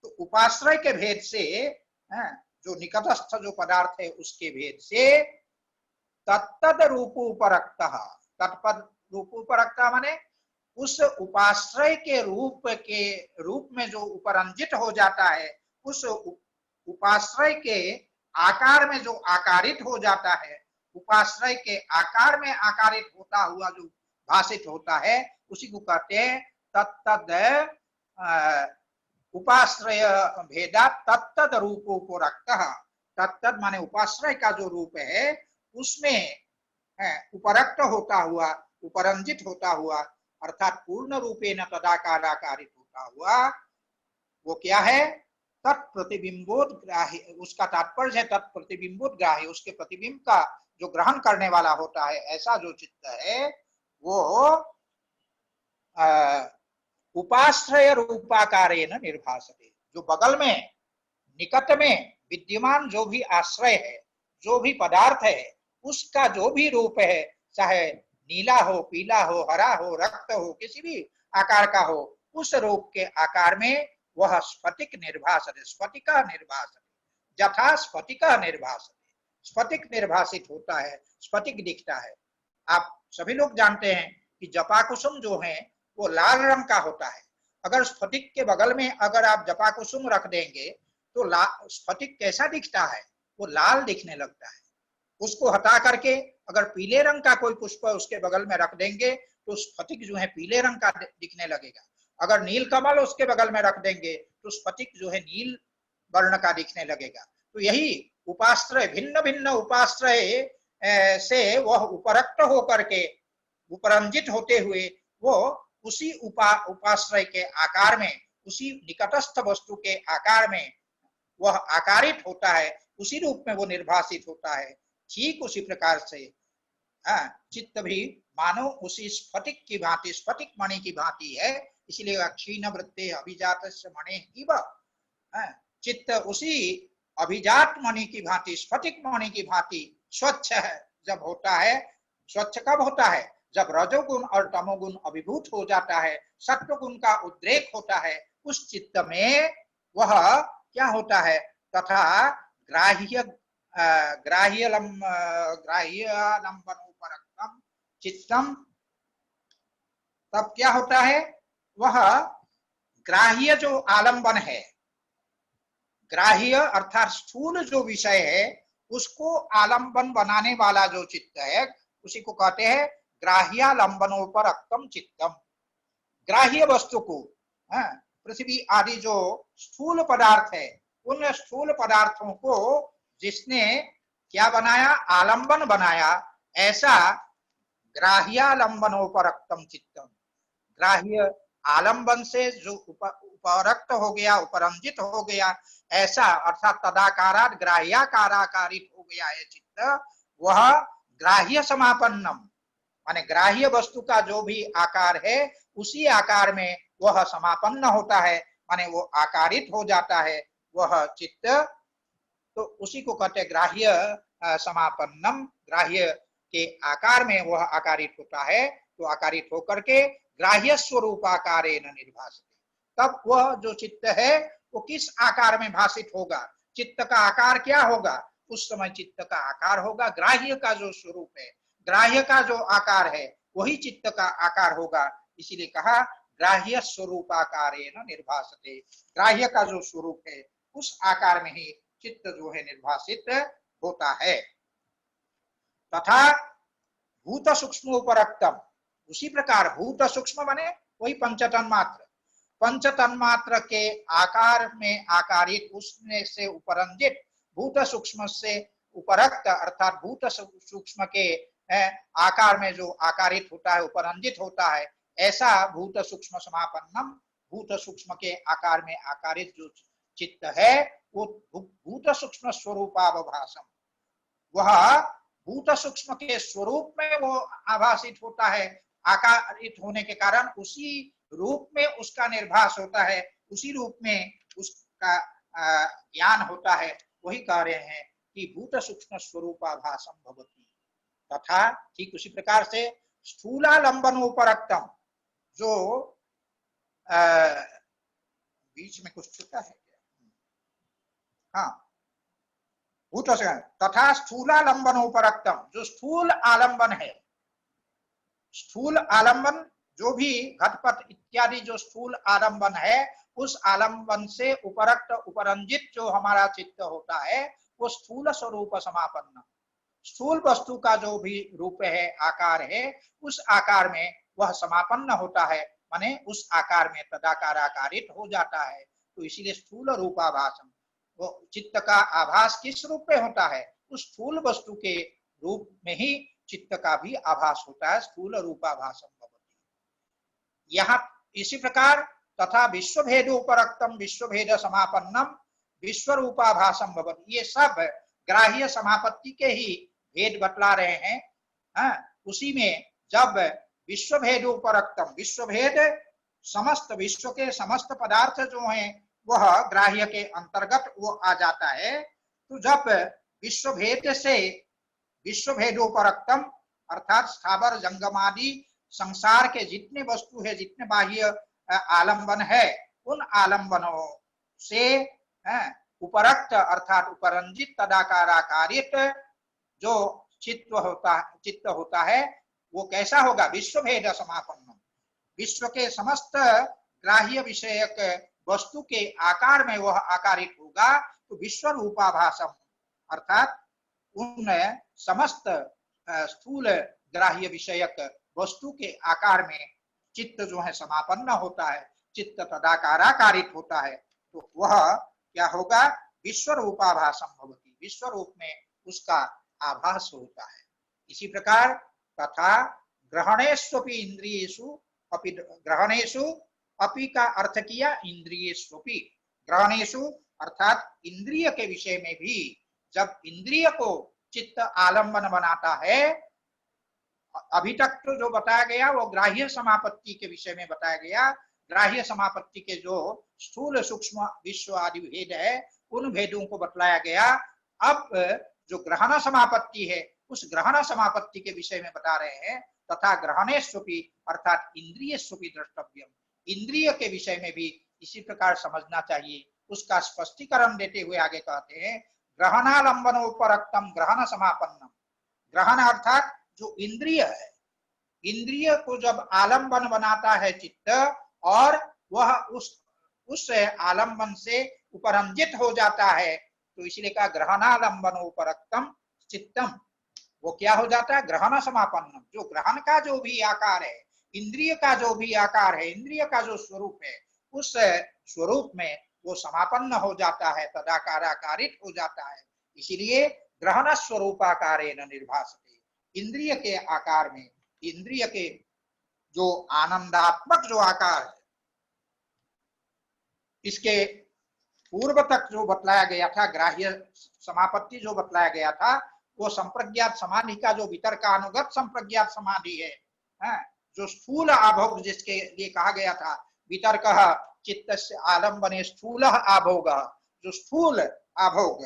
तो उपाश्रय के भेद से जो निकटस्थ जो पदार्थ है उसके भेद से तत्तद रूपोपरक्तः, तत्पद रूपोपरक्तः माने उस उपाश्रय के रूप में जो उपरंजित हो जाता है, उस उपाश्रय के आकार में जो आकारित हो जाता है, उपाश्रय के आकार में आकारित होता हुआ जो भाषित होता है, उसी को कहते हैं तत्तद उपाश्रय भेदा तत्तद रूपोपरक्तः। तत्तद माने उपाश्रय का जो रूप है उसमें उपरक्त होता हुआ, उपरंजित होता हुआ, अर्थात पूर्ण रूपेण तदाकाराकारित होता हुआ, वो क्या है? तत्प्रतिबिंबोद्ग्राही, उसका तात्पर्य है तत्प्रतिबिंबोद्ग्राही, उसके प्रतिबिंब का जो ग्रहण करने वाला होता है, ऐसा जो चित्त है वो उपाश्रय रूपाकारेण निर्भासते, जो बगल में निकट में विद्यमान जो भी आश्रय है, जो भी पदार्थ है, उसका जो भी रूप है, चाहे नीला हो, पीला हो, हरा हो, रक्त हो, किसी भी आकार का हो, उस रूप के आकार में वह स्फटिक निर्भासते, स्फटिक निर्भासते, यथा स्फटिक निर्भासते, स्फटिक निर्भासित होता है, स्फटिक दिखता है। आप सभी लोग जानते हैं कि जपा कुसुम जो है वो लाल रंग का होता है। अगर स्फटिक के बगल में अगर आप जपा कुसुम रख देंगे तो स्फटिक कैसा दिखता है? वो लाल दिखने लगता है। उसको हटा करके अगर पीले रंग का कोई पुष्प उसके बगल में रख देंगे तो स्फटिक जो है पीले रंग का दिखने लगेगा। अगर नील कमल उसके बगल में रख देंगे तो स्फटिक जो है नील वर्ण का दिखने लगेगा। तो यही उपाश्रय, भिन्न भिन्न उपाश्रय से वह उपरक्त होकर के उपरंजित होते हुए वो उसी उपाश्रय के आकार में, उसी निकटस्थ वस्तु के आकार में वह आकारित होता है, उसी रूप में वो निर्भासित होता है। ठीक उसी प्रकार से चित्त भी मानो उसी स्फटिक की भांति, स्फटिक मणि की भांति है। इसलिए क्षीण वृत्ते अभिजात मणि इव, चित्त उसी अभिजात मणि की भांति, स्फटिक मणि की भांति स्वच्छ है जब होता है। स्वच्छ कब होता है? जब रजोगुण और तमोगुण अभिभूत हो जाता है, सत्वगुण का उद्रेक होता है, उस चित्त में वह क्या होता है? तथा ग्राह्य ग्राह्यलंबनोपरक्तम चित्तम, तब क्या होता है? वह ग्राह्य जो आलंबन है, ग्राह्य अर्थात स्थूल जो विषय है उसको आलंबन बनाने वाला जो चित्त है उसी को कहते हैं ग्राह्यालंबनोपरक्तम चित्तम। ग्राह्य वस्तु को, पृथ्वी आदि जो स्थूल पदार्थ है, उन स्थूल पदार्थों को जिसने क्या बनाया? आलंबन बनाया। ऐसा ग्राह्यालंबनोपरक्तम चित्तम, ग्राह्य आलंबन से जो उपरक्त हो गया, उपरंजित हो गया, ऐसा अर्थात तदाकारात ग्राह्याकाराकारित हो गया है चित्त, वह ग्राह्य समापन्नम, माने ग्राह्य वस्तु का जो भी आकार है उसी आकार में वह समापन्न होता है, माने वो आकारित हो जाता है वह चित्त। तो उसी को कहते ग्राह्य समापन्नम, ग्राह्य के आकार में वह आकारित होता है। तो आकारित होकर के ग्राह्य स्वरूपाकारेण निर्भासते, तब वह जो चित्त है वो किस आकार में भाषित होगा? चित्त का आकार क्या होगा? उस समय चित्त का आकार होगा ग्राह्य का जो स्वरूप है, ग्राह्य का जो आकार है वही चित्त का आकार होगा। इसीलिए कहा ग्राह्य स्वरूपाकारेण निर्भासते, ग्राह्य का जो स्वरूप है उस आकार में ही चित्त जो है निर्भासित होता है। तथा भूत सूक्ष्म उपरक्तम, उसी प्रकार भूत सूक्ष्म माने वही पंचतन मात्र, पंच तन्मात्र के आकार में आकारित, उसमें से उपरंजित, भूत सूक्ष्म से उपरक्त अर्थात भूत सूक्ष्म के आकार में जो आकारित होता है, उपरंजित होता है, ऐसा भूत सूक्ष्म समापन्नम, भूत सूक्ष्म के आकार में आकारित जो चित्त है वो भूत सूक्ष्म स्वरूपावभासम, वह भूत सूक्ष्म के स्वरूप में वो आभासित होता है। आकारित होने के कारण उसी रूप में उसका निर्भास होता है, उसी रूप में उसका ज्ञान होता है। वही कह रहे हैं कि भूत सूक्ष्म स्वरूपाभासम भवति। तथा ठीक उसी प्रकार से स्थूलालंबनोपरक्तम, जो बीच में कुछ छूटा है क्या? हाँ, भूत से तथा स्थूलालंबनोपरक्तम, जो स्थूल आलंबन है, स्थूल आलंबन जो भी घटपट इत्यादि जो स्थूल आलंबन है, उस आलंबन से उपरक्त उपरंजित जो हमारा चित्त होता है वो स्थूल स्वरूप समापन्न, स्थूल वस्तु का जो भी रूप है, आकार है, उस आकार में वह समापन्न होता है, माने उस आकार में तदाकार आकारित हो जाता है। तो इसीलिए स्थूल रूपाभासम, वो चित्त का आभास किस रूप में होता है? उस स्थूल वस्तु के रूप में ही चित्त का भी आभास होता है, स्थूल रूपाभासम भवति। यहाँ इसी प्रकार तथा विश्व भेदोपरक्तम विश्व भेद समापन्नम विश्व रूपाभासम भवति, ये सब ग्राह्य समापत्ति के ही भेद बतला रहे हैं। उसी में जब विश्व भेदोपरक्तम, विश्व भेद समस्त विश्व के समस्त पदार्थ जो हैं वह ग्राह्य के अंतर्गत वो आ जाता है। तो जब विश्व भेद से विश्व भेदोपरक्तम अर्थात स्थावर जंगमादि संसार के जितने वस्तु है, जितने बाह्य आलंबन है, उन आलंबनों से उपरक्त अर्थात उपरंजित तदाकाराकारित जो चित्त होता है, वो कैसा होगा? विश्व भेद समापन्नम, विश्व के समस्त ग्राह्य विषयक वस्तु के आकार में वह आकारित होगा। तो विश्व रूपाभासम अर्थात उन समस्त स्थूल ग्राह्य विषयक वस्तु के आकार में चित्त जो है समापन्न होता है, चित्त तदाकाराकारित होता है। तो वह क्या होगा? विश्व रूपाभासम भवति, विश्व रूप में उसका आभास होता है। इसी प्रकार तथा ग्रहणेष्वपि इंद्रियेषु अपि, ग्रहणेषु अपि का अर्थ किया इंद्रियेष्वपि, ग्रहणेषु अर्थात इंद्रिय के विषय में भी जब इंद्रिय को चित्त आलंबन बनाता है, अभी तक तो जो बताया गया वो ग्राह्य समापत्ति के विषय में बताया गया। ग्राह्य समापत्ति के जो स्थूल सूक्ष्म विश्व आदि भेद है उन भेदों को बतलाया गया। अब जो ग्रहण समापत्ति है उस ग्रहण समापत्ति के विषय में बता रहे हैं। तथा ग्रहणेष्वपि अर्थात इंद्रियेष्वपि द्रष्टव्यम, इंद्रिय के विषय में भी इसी प्रकार समझना चाहिए। उसका स्पष्टीकरण देते हुए आगे कहते हैं ग्रहणालंबनोपरक्तम ग्रहण समापन्नम, ग्रहण अर्थात जो इंद्रिय है, इंद्रिय को जब आलंबन बनाता है चित्त और वह उस आलंबन से उपरंजित हो जाता है, तो इसलिए कहा ग्रहणालंबनोपरक्तम चित्तम, वो क्या हो जाता है? ग्रहण समापन्नम, जो ग्रहण का जो भी आकार है, इंद्रिय का जो भी आकार है, इंद्रिय का जो स्वरूप है, उस स्वरूप में वो समापन्न हो जाता है, तदाकाराकारित हो जाता है। इसीलिए ग्रहण स्वरूपाकारेण निर्भासते, इंद्रिय के आकार में, इंद्रिय के जो आनंदात्मक जो आकार है, इसके पूर्व तक जो बतलाया गया था, ग्राह्य समापत्ति जो बतलाया गया था, वो संप्रज्ञात समाधि का जो वितर्कानुगत संप्रज्ञात समाधि है, जो स्थूल आभोग जिसके लिए कहा गया था वितर्क चित्तस्य आलंबने स्थूल आभोग, जो स्थूल आभोग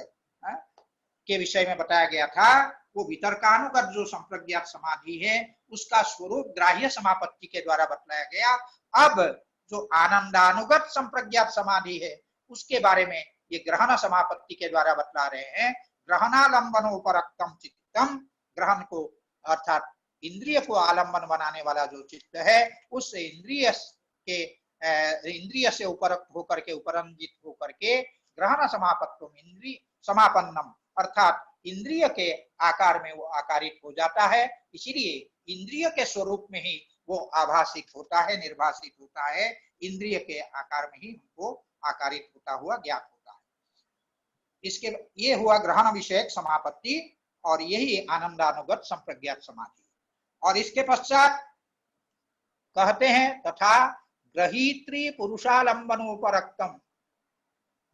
के विषय में बताया गया था, वो वितर्कानुगत जो संप्रज्ञात समाधि है उसका स्वरूप ग्राह्य समापत्ति के द्वारा बतलाया गया। अब जो आनंदानुगत संप्रज्ञात समाधि है उसके बारे में ये ग्रहण समापत्ति के द्वारा बतला रहे हैं। ग्रहणालंबनोपरक्तम चित्तम, ग्रहण को अर्थात इंद्रिय को आलंबन बनाने वाला जो चित्त है, उस इंद्रिय से उपरक्त होकर के, उपरंजित होकर के ग्रहण समापत्तम इंद्रिय समापन्नम अर्थात इंद्रिय के आकार में वो आकारित हो जाता है। इसीलिए इंद्रिय के स्वरूप में ही वो आभासित होता है, निर्भासित होता है, इंद्रिय के आकार में ही हमको आकारित होता हुआ ज्ञात होता है। इसके ये हुआ ग्रहण विषयक समापत्ति और यही आनंदानुगत संप्रज्ञात समाधि। और इसके पश्चात कहते हैं तथा ग्रहीत्री पुरुषालंबनोपरक्तम,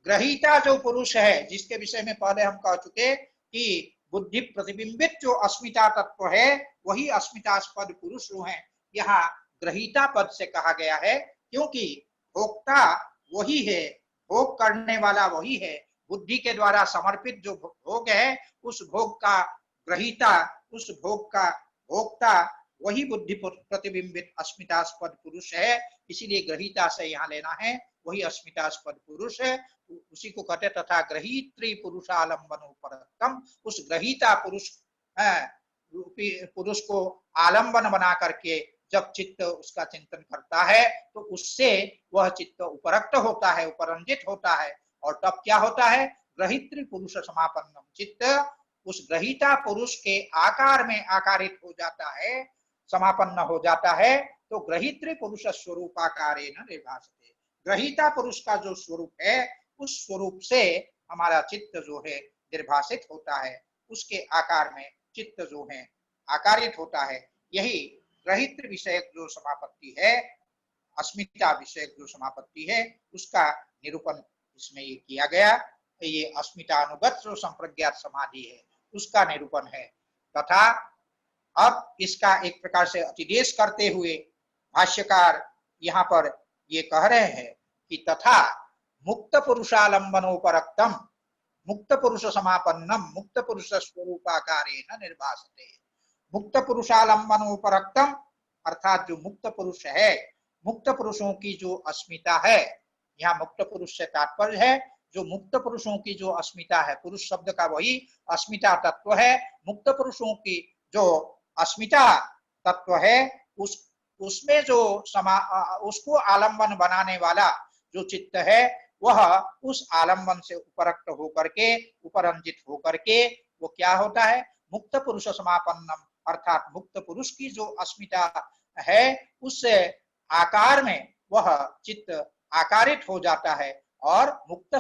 ग्रहीता जो पुरुष है जिसके विषय में पहले हम कह चुके कि बुद्धि प्रतिबिंबित जो अस्मिता तत्व है वही अस्मितास्पद पुरुष जो है, यहाँ ग्रहीता पद से कहा गया है क्योंकि भोक्ता वही है, भोग करने वाला वही है। बुद्धि के द्वारा समर्पित जो भोग है उस भोग का ग्रहीता, उस भोग का भोक्ता वही बुद्धि प्रतिबिंबित अस्मितास्पद पुरुष है। इसीलिए ग्रहीता से यहाँ लेना है, वही अस्मितास्पद पुरुष है, उसी को कहते तथा ग्रहीत्री पुरुषालंबनोपरक्तम, उस ग्रहीता पुरुष पुरुष को आलंबन बना करके जब चित्त उसका चिंतन करता है तो उससे वह चित्त उपरक्त होता है, उपरंजित होता है। और तब क्या होता है? ग्रहीत्री पुरुष समापन्नम, चित्त उस ग्रहीता पुरुष के आकार में आकारित हो जाता है, समापन्न हो जाता है। तो ग्रहीत्री पुरुष स्वरूपाकारेण निर्भासते, ग्रहीता पुरुष का जो स्वरूप है उस स्वरूप से हमारा चित्त जो है निर्भासित होता है, उसके आकार में चित्त जो है आकारित होता है। यही ग्रहित्र विषयक जो समापत्ति है, अस्मिता विषयक जो समापत्ति है, उसका निरूपण इसमें ये किया गया। ये अस्मितानुगत जो संप्रज्ञात समाधि है उसका निरूपण है। तथा अब इसका एक प्रकार से अतिदेश करते हुए भाष्यकार यहाँ पर ये कह रहे हैं कि तथा मुक्त पुरुषालंबनोपरक्तम, मुक्त पुरुष समापन्नम, मुक्त पुरुष स्वरूपाकारेण निर्भासते। मुक्त पुरुषालंबनोपरक्तम अर्थात जो मुक्त पुरुष है, मुक्त पुरुषों की जो अस्मिता है, यहाँ मुक्त पुरुष से तात्पर्य है जो मुक्त पुरुषों की जो अस्मिता है, पुरुष शब्द का वही अस्मिता तत्व है। मुक्त पुरुषों की जो अस्मिता तत्व है, उसमें जो उसको आलम्बन बनाने वाला जो चित्त है वह उस आलम्बन से उपरक्त होकर के, उपरंजित होकर के वो क्या होता है, मुक्त पुरुष समापन्नम, अर्थात मुक्त पुरुष की जो अस्मिता है उस आकार में वह चित्त आकारित हो जाता है और मुक्त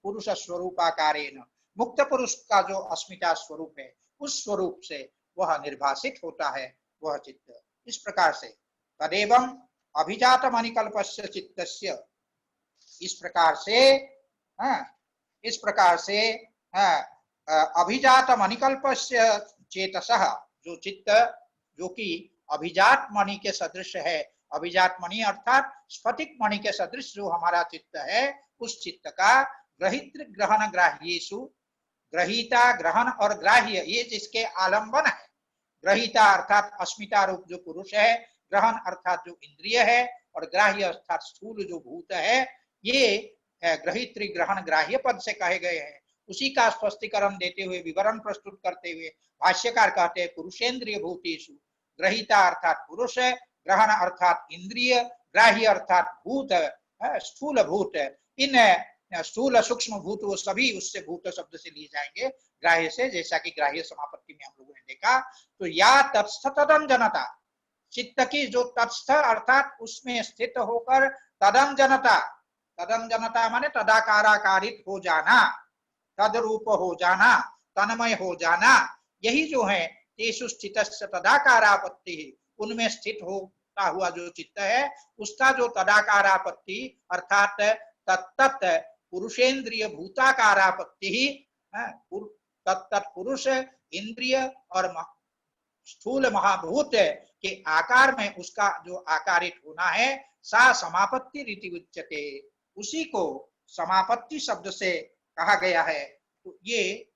पुरुष स्वरूपाकारेण, मुक्त पुरुष का जो अस्मिता स्वरूप है उस स्वरूप से वह निर्भासित होता है वह चित्त। इस प्रकार से तदेवं अभिजात मणिकल्पस्य चित्तस्य, इस प्रकार से इस प्रकार से अभिजात मणिकल्पस्य चेतसः, जो चित्त जो कि अभिजात मणि के सदृश है, अभिजात मणि अर्थात स्फटिक मणि के सदृश जो हमारा चित्त है उस चित्त का ग्रहित्र ग्रहण ग्राह्येषु, ग्रहीता ग्रहण और ग्राह्य ये जिसके आलंबन है, ग्रहीता अर्थात अस्मिता रूप जो पुरुष है, ग्रहण अर्थात जो इंद्रिय है और ग्राह्य अर्थात स्थूल जो भूत है, ये ग्रहित्री ग्रहण ग्राह्य पद से कहे गए हैं। उसी का स्पष्टीकरण देते हुए विवरण प्रस्तुत करते हुए भाष्यकार कहते हैं पुरुषेंद्रिय भूतेषु, ग्रहीता अर्थात पुरुष, ग्रहण अर्थात इंद्रिय, ग्राह्य अर्थात भूत, स्थूल भूत। इन स्थूल सूक्ष्म भूत वो सभी उससे भूत शब्द से लिए जाएंगे ग्राह्य से, जैसा कि ग्राह्य समापत्ति में हम लोगों ने देखा। तो या तत्स्थ तदंजनता, चित्त की जो तत्स्थ अर्थात उसमें स्थित होकर तदंजनता, तदंजनता माने तदाकाराकारित हो जाना, तदरूप हो जाना, तन्मय हो जाना, यही जो है तेषु स्थितस्य तदाकारापत्ति, उनमें स्थित होता हुआ जो चित्त है उसका जो तदाकारापत्ति अर्थात तत्त पुरुषेंद्रिय भूताकारापत्ति, तत्त पुरुष इंद्रिय और स्थूल महाभूत के आकार में उसका जो आकारित होना है, सा समापत्ति रीति उच्यते, उसी को समापत्ति शब्द से कहा गया है। तो ये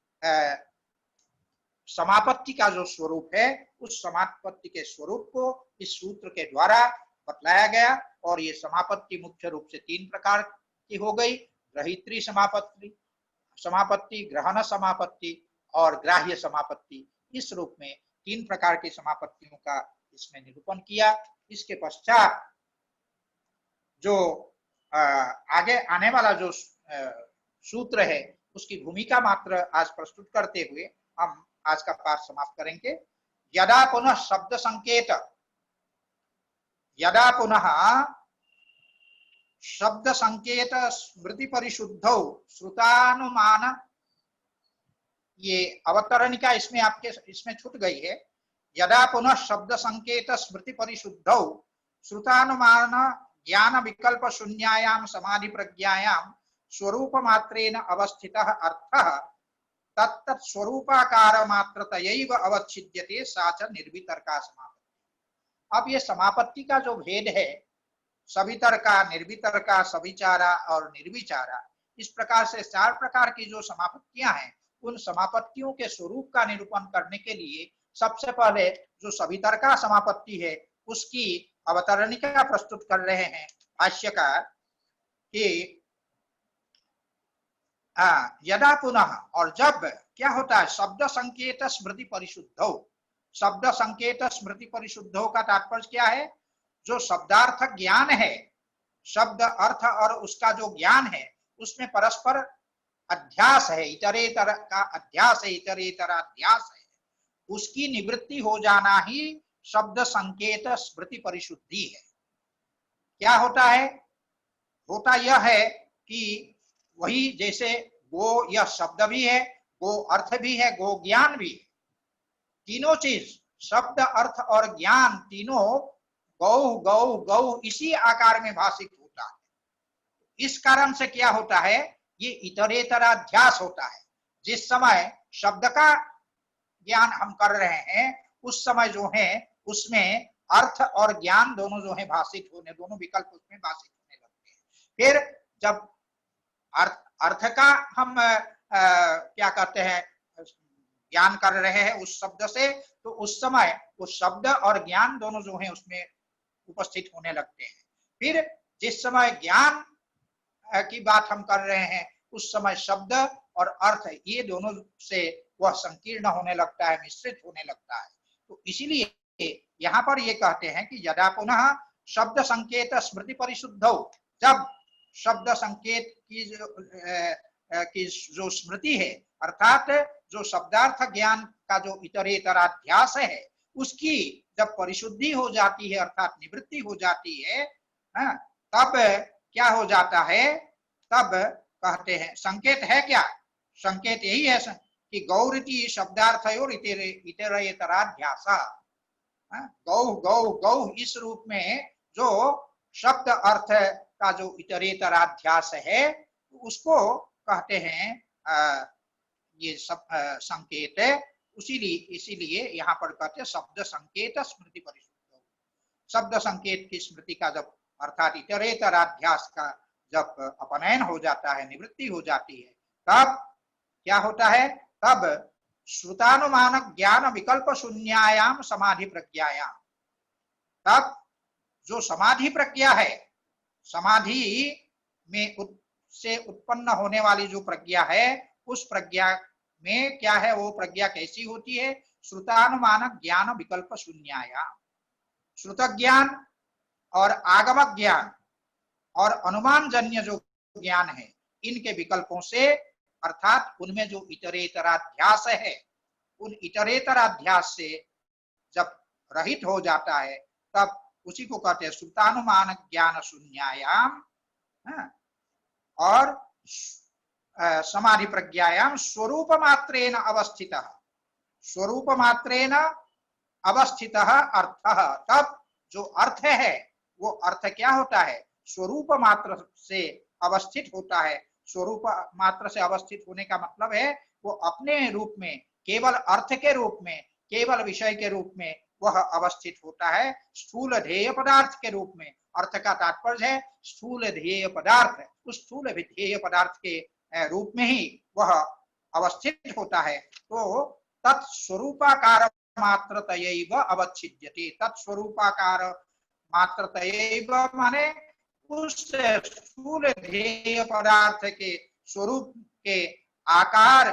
समापत्ति का जो स्वरूप है उस समापत्ति के स्वरूप को इस सूत्र के द्वारा बतलाया गया। और ये समापत्ति मुख्य रूप से तीन प्रकार की हो गई, ग्रहित्री समापत्ति, ग्रहण समापत्ति और ग्राह्य समापत्ति। इस रूप में तीन प्रकार की समापत्तियों का इसमें निरूपण किया। इसके पश्चात जो आगे आने वाला जो सूत्र है उसकी भूमिका मात्र आज प्रस्तुत करते हुए हम आज का पाठ समाप्त करेंगे। यदा पुनः शब्द संकेत, यदा पुनः शब्द संकेत स्मृति परिशुद्धौ श्रुतानुमान, ये अवतरणिका इसमें आपके इसमें छूट गई है। यदा पुनः शब्द संकेत स्मृति परिशुद्धौ श्रुतानुमान ज्ञान विकल्प शून्यायाम समाधि प्रज्ञायाम स्वरूप मात्रेण अवस्थितः अर्थः तत्तत् स्वरूपाकार मात्रतयैव अवच्छिद्यते सा च निर्वितर्का समापत्ति। अब ये समापत्ति का जो भेद है, सवितर्का, निर्वितर्का, सविचारा और निर्विचारा, इस प्रकार से चार प्रकार की जो समापत्तियां हैं, उन समापत्तियों के स्वरूप का निरूपण करने के लिए सबसे पहले जो सवितर्का समापत्ति है उसकी अवतरणिका प्रस्तुत कर रहे हैं भाष्यकार कि यदा पुनः, और जब क्या होता है, शब्द संकेत स्मृति परिशुद्धौ, शब्द संकेत स्मृति परिशुद्धौ का तात्पर्य क्या है, जो शब्दार्थ ज्ञान है, शब्द अर्थ और उसका जो ज्ञान है उसमें परस्पर अध्यास है, इतरेतर का अध्यास है, इतरेतर अध्यास है, उसकी निवृत्ति हो जाना ही शब्द संकेत स्मृति परिशुद्धि है। क्या होता है, होता यह है कि वही जैसे गो यह शब्द भी है, गो अर्थ भी है, गो ज्ञान भी है, तीनों चीज शब्द अर्थ और ज्ञान तीनों गौ गौ गौ इसी आकार में भाषित होता है। इस कारण से क्या होता है, ये इतरेतराध्यास होता है। जिस समय शब्द का ज्ञान हम कर रहे हैं उस समय जो है उसमें अर्थ और ज्ञान दोनों जो है भाषित होने, दोनों विकल्प उसमें भाषित होने लगते हैं। फिर जब अर्थ का हम क्या कहते हैं ज्ञान कर रहे हैं उस शब्द से, तो उस समय उस शब्द और ज्ञान दोनों जो है उसमें उपस्थित होने लगते हैं। फिर जिस समय ज्ञान की बात हम कर रहे हैं उस समय शब्द और अर्थ ये दोनों से वह संकीर्ण होने लगता है, मिश्रित होने लगता है। तो इसीलिए यहाँ पर ये कहते हैं कि यदा पुनः शब्द संकेत स्मृति परिशुद्धौ, जब शब्द संकेत की जो स्मृति है अर्थात जो शब्दार्थ ज्ञान का जो इतरेतराध्यास है उसकी जब परिशुद्धि हो जाती है अर्थात निवृत्ति हो जाती है, तब क्या हो जाता है, तब कहते हैं संकेत है क्या, संकेत यही है कि गौरिति शब्दार्थयोर इतरेतराध्यास, गौ गौ गौ इस रूप में जो शब्द अर्थ का जो इतरेतराध्यास है उसको कहते हैं ये सब संकेत, इसीलिए यहाँ पर कहते हैं शब्द संकेत स्मृति परिशुद्ध, शब्द संकेत की स्मृति का जब अर्थात इतरेतराध्यास का जब अपनयन हो जाता है, निवृत्ति हो जाती है, तब क्या होता है, तब श्रुतानुमान ज्ञान विकल्प शून्यायाम समाधि प्रज्ञायाम, तब जो समाधि प्रज्ञा है, समाधि में से उत्पन्न होने वाली जो प्रज्ञा है उस प्रज्ञा में क्या है, वो प्रज्ञा कैसी होती है, श्रुतानुमान ज्ञान विकल्प शून्यायाम, श्रुत ज्ञान और आगम ज्ञान और अनुमान जन्य जो ज्ञान है इनके विकल्पों से अर्थात उनमें जो इतरेतराध्यास है उन इतरेतराध्यास से जब रहित हो जाता है तब उसी को कहते हैं श्रुतानुमान ज्ञान शून्यायाम और समाधि प्रज्ञायाम स्वरूप मात्रेण अवस्थितः, स्वरूप मात्रेण अवस्थितः अर्थः, तब जो अर्थ है वो अर्थ क्या होता है, स्वरूप मात्र से अवस्थित होता है, स्वरूप मात्र से अवस्थित होने का मतलब है वो अपने रूप में केवल अर्थ के रूप में केवल विषय के रूप में वह अवस्थित होता है, स्थूल ध्येय पदार्थ के रूप में, अर्थ का तात्पर्य है स्थूल ध्येय पदार्थ, उस स्थूल ध्येय पदार्थ के रूप में ही वह अवस्थित होता है, तो तत्स्वरूपाकार मात्रतयैव अवच्छिद्यते, तत्स्वरूपाकार मात्रतयैव माने उस स्थूल ध्येय पदार्थ के स्वरूप के आकार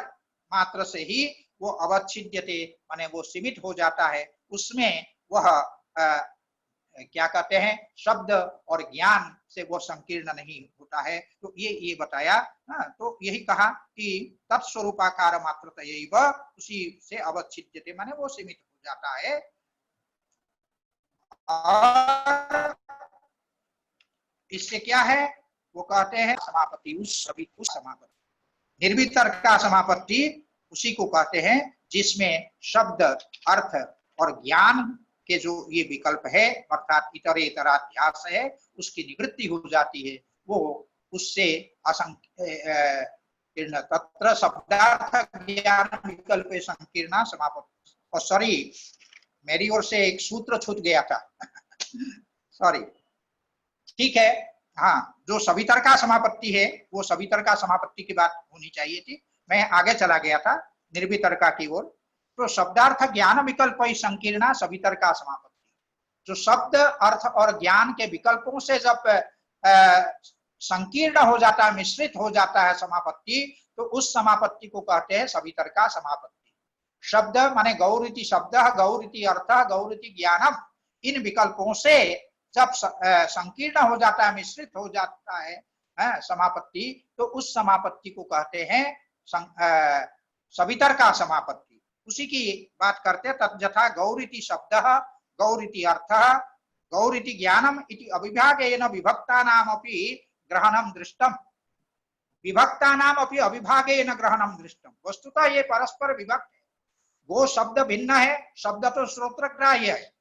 मात्र से ही वो अवच्छिद्यते माने वो सीमित हो जाता है, उसमें वह क्या कहते हैं शब्द और ज्ञान से वो संकीर्ण नहीं होता है, तो ये बताया। तो यही कहा कि तत्स्वरूपाकार मात्रतयैव, उसी से अवच्छिद्यते माने वो सीमित हो जाता है। और इससे क्या है, वो कहते हैं समापत्ति, उस समापत्ति, निर्वितर्क का समापत्ति उसी को कहते हैं जिसमें शब्द अर्थ और ज्ञान के जो ये विकल्प है अर्थात इतरेतराध्यास है उसकी निवृत्ति हो जाती है, वो उससे असंकीर्ण तत्र शब्दार्थ ज्ञान विकल्प संकीर्णा समापत्ति। और सॉरी मेरी ओर से एक सूत्र छूट गया था सॉरी, ठीक है, हाँ, जो सवितर का समापत्ति है वो सवितर का समापत्ति की बात होनी चाहिए थी, मैं आगे चला गया था निर्वितर्का की ओर। तो शब्दार्थ ज्ञान विकल्प संकीर्णा सवितर का समापत्ति, जो शब्द अर्थ और ज्ञान के विकल्पों से जब संकीर्ण हो जाता है, मिश्रित हो जाता है समापत्ति, तो उस समापत्ति को कहते हैं सवितर का समापत्ति। शब्द माने गौरिति शब्द, गौरिति अर्थ, गौरिति ज्ञानम, इन विकल्पों से जब संकीर्ण हो जाता है, मिश्रित हो जाता है समापत्ति, तो उस समापत्ति को कहते हैं सवितर का समापत्ति। उसी की बात करते तद्यथा गौरिति शब्द, गौरिति अर्थ, गौरिति ज्ञानम इति अविभागेन विभक्तानामपि ग्रहणम दृष्टम, विभक्तानामपि अविभागेन ग्रहणम दृष्टम। वस्तुतः ये परस्पर विभक्त है, वो शब्द भिन्न है, शब्द तो श्रोत्रग्राह्य है,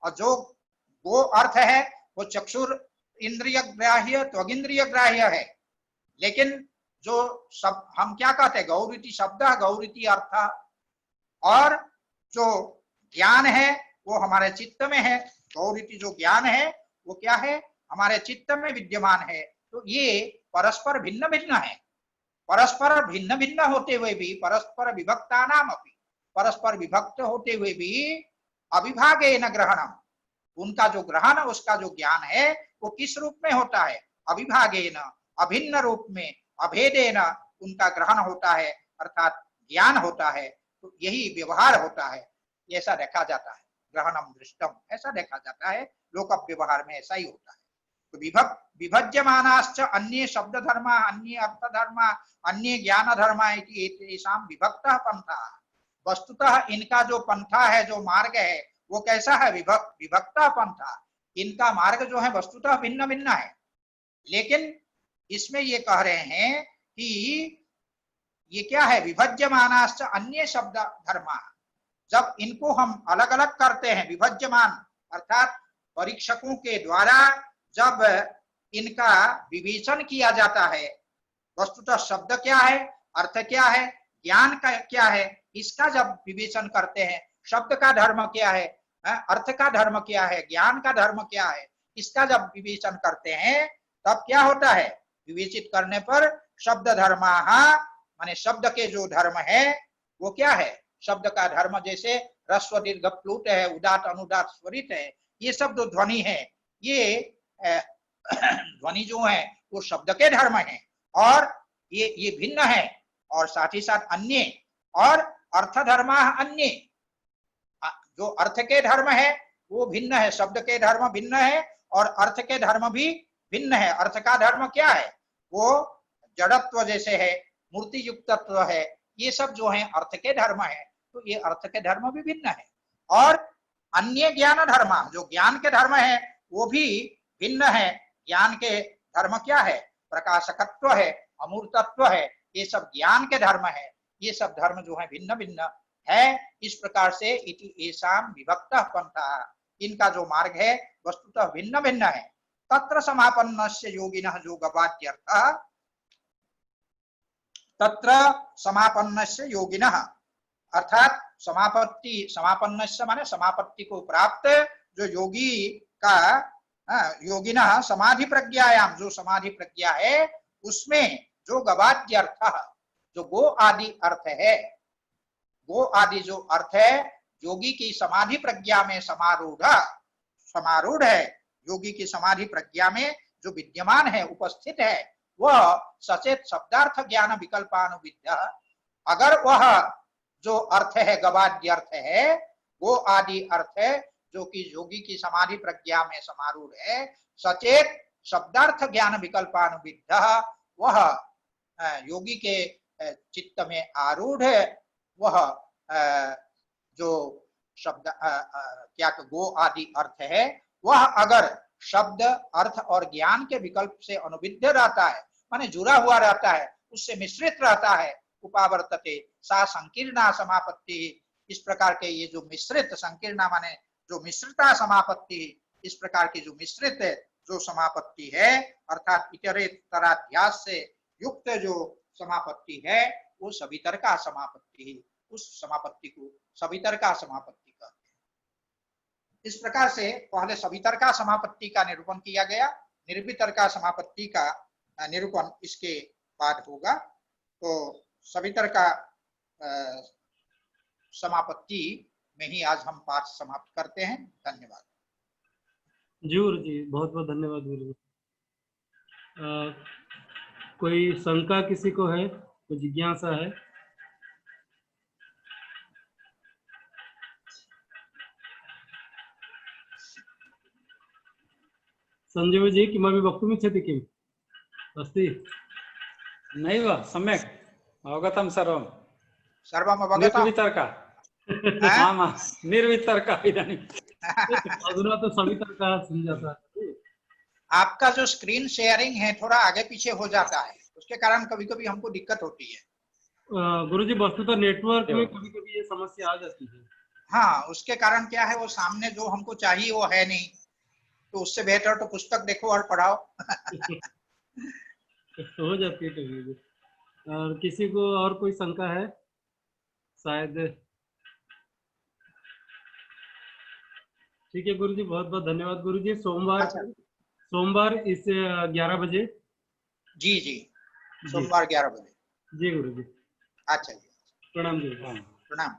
और जो वो अर्थ है वो चक्षुर इंद्रिय ग्राह्य त्वगिंद्रिय ग्राह्य है, लेकिन जो सब हम क्या कहते हैं गौरिति शब्द, गौरिति अर्थ, और जो ज्ञान है वो हमारे चित्त में है, गौरिति जो ज्ञान है वो क्या है, हमारे चित्त में विद्यमान है। तो ये परस्पर भिन्न भिन्न है, परस्पर भिन्न भिन्न होते हुए भी परस्पर विभक्ता नाम अपनी, परस्पर विभक्त होते हुए भी अविभागेन ग्रहणम, उनका जो ग्रहण उसका जो ज्ञान है वो किस रूप में होता है, अविभागेन, अभिन्न रूप में, अभेदेन उनका ग्रहण होता है, अर्थात ज्ञान होता है। तो यही व्यवहार होता है, ऐसा देखा जाता है। ग्रहणम दृष्टम, ऐसा देखा जाता है, लोक व्यवहार में ऐसा ही होता है। तो विभज्यमानाश्च अन्ये शब्द धर्मा, अन्ये अर्थ धर्मा, अन्ये ज्ञान धर्मा इति एतेषां विभक्तः पंथा। वस्तुतः इनका जो पंथा है, जो मार्ग है, वो कैसा है? विभक्तः पंथा। इनका मार्ग जो है वस्तुतः भिन्न भिन्न है, लेकिन इसमें ये कह रहे हैं कि ये क्या है? विभज्यमानाश्च अन्ये शब्द धर्मा। जब इनको हम अलग अलग करते हैं, विभज्यमान अर्थात परीक्षकों के द्वारा जब इनका विवेचन किया जाता है, वस्तुतः शब्द क्या है, अर्थ क्या है, ज्ञान का क्या है, इसका जब विवेचन करते हैं, शब्द का धर्म क्या है, अर्थ का धर्म क्या है, ज्ञान का धर्म क्या है, इसका जब विवेचन करते हैं, तब क्या होता है? विवेचित करने पर शब्द धर्माः, माने शब्द के जो धर्म है वो क्या है? शब्द का धर्म जैसे ह्रस्व दीर्घ प्लुत है, उदात्त अनुदात्त स्वरित है, ये सब जो ध्वनि है, ये ध्वनि जो है वो शब्द के धर्म है, और ये भिन्न है, और साथ ही साथ अन्य, और अर्थ धर्म अन्य, जो अर्थ के धर्म है वो भिन्न है, शब्द के धर्म भिन्न है, और अर्थ के धर्म भी भिन्न है। अर्थ का धर्म क्या है? वो जड़त्व जैसे है, मूर्ति युक्तत्व है, ये सब जो है अर्थ के धर्म है, तो ये अर्थ के धर्म भी भिन्न है। और अन्य ज्ञान धर्म, जो ज्ञान के धर्म है वो भी भिन्न है। ज्ञान के धर्म क्या है? प्रकाशकत्व है, अमूर्तत्व है, ये सब ज्ञान के धर्म है, ये सब धर्म जो है भिन्न भिन्न है। इस प्रकार से इति एषां विभक्तः पंथः, इनका जो मार्ग है वस्तुतः भिन्न भिन्न है। तत्र समापन्नस्य योगिनः जो गवाद्यर्थः, तत्र समापन्नस्य योगिनः अर्थात समापन्नस्य माने समापत्ति को प्राप्त जो योगी का, योगिनः समाधि प्रज्ञायाम, जो समाधि प्रज्ञा है उसमें जो गवाद्यर्थः, जो गो आदि अर्थ है, गो आदि जो अर्थ है योगी की समाधि प्रज्ञा में समारूढ़ है, योगी की समाधि प्रज्ञा में जो विद्यमान है, उपस्थित है, वह सचेत शब्दार्थ ज्ञान विकल्पानुविद्य, अगर वह जो अर्थ है गवाद्य अर्थ है, वो आदि अर्थ है जो कि योगी की समाधि प्रज्ञा में समारूढ़ है, सचेत शब्दार्थ ज्ञान विकल्पानुविद्य, वह योगी के चित्त में आरूढ़ है, वह जो शब्द क्या गो आदि अर्थ है, वह अगर शब्द अर्थ और ज्ञान के विकल्प से अनुविद्य रहता है, माने जुड़ा हुआ रहता है, उससे मिश्रित रहता है, उपावर्तते सा संकीर्णा समापत्ति, इस प्रकार के ये जो मिश्रित, संकीर्णा माने जो मिश्रिता समापत्ति, इस प्रकार की जो मिश्रित जो समापत्ति है, अर्थात इतरेतराध्यास से युक्त जो समापत्ति है, वो सवितर्का समापत्ति, उस समापत्ति को सवितर्का समापत्ति कहते हैं। इस प्रकार से पहले सवितर्का समापत्ति का निरूपण किया गया, निर्वितर्का समापत्ति का निरूपण इसके बाद होगा। तो सवितर्का समापत्ति में ही आज हम पाठ समाप्त करते हैं। धन्यवाद जी गुरु जी, बहुत बहुत धन्यवाद गुरु जी। कोई शंका किसी को है, कोई जिज्ञासा है? संजीव जी किमपि वक्तुमिच्छति किम्? अस्ति? नैव, सम्यक् अवगतं सर्वं। सर्वम् अवगतं? निर्वितर्का। आमां, निर्वितर्का इदानीं। अधुना तो सवितर्का समझाता है। आपका जो स्क्रीन शेयरिंग है थोड़ा आगे पीछे हो जाता है, उसके कारण कभी कभी हमको दिक्कत होती है। गुरुजी वस्तुतः नेटवर्क में कभी कभी ये समस्या आ जाती है। हाँ, उसके कारण क्या है, वो सामने जो हमको चाहिए वो है नहीं, तो उससे बेहतर तो पुस्तक देखो और पढ़ाओ। हो जाती है कभी। और किसी को और कोई शंका है? शायद ठीक है गुरुजी, बहुत बहुत धन्यवाद गुरुजी। सोमवार इस 11 बजे। जी जी, सोमवार 11 बजे। जी गुरुजी। अच्छा जी, प्रणाम गुरुजी। प्रणाम।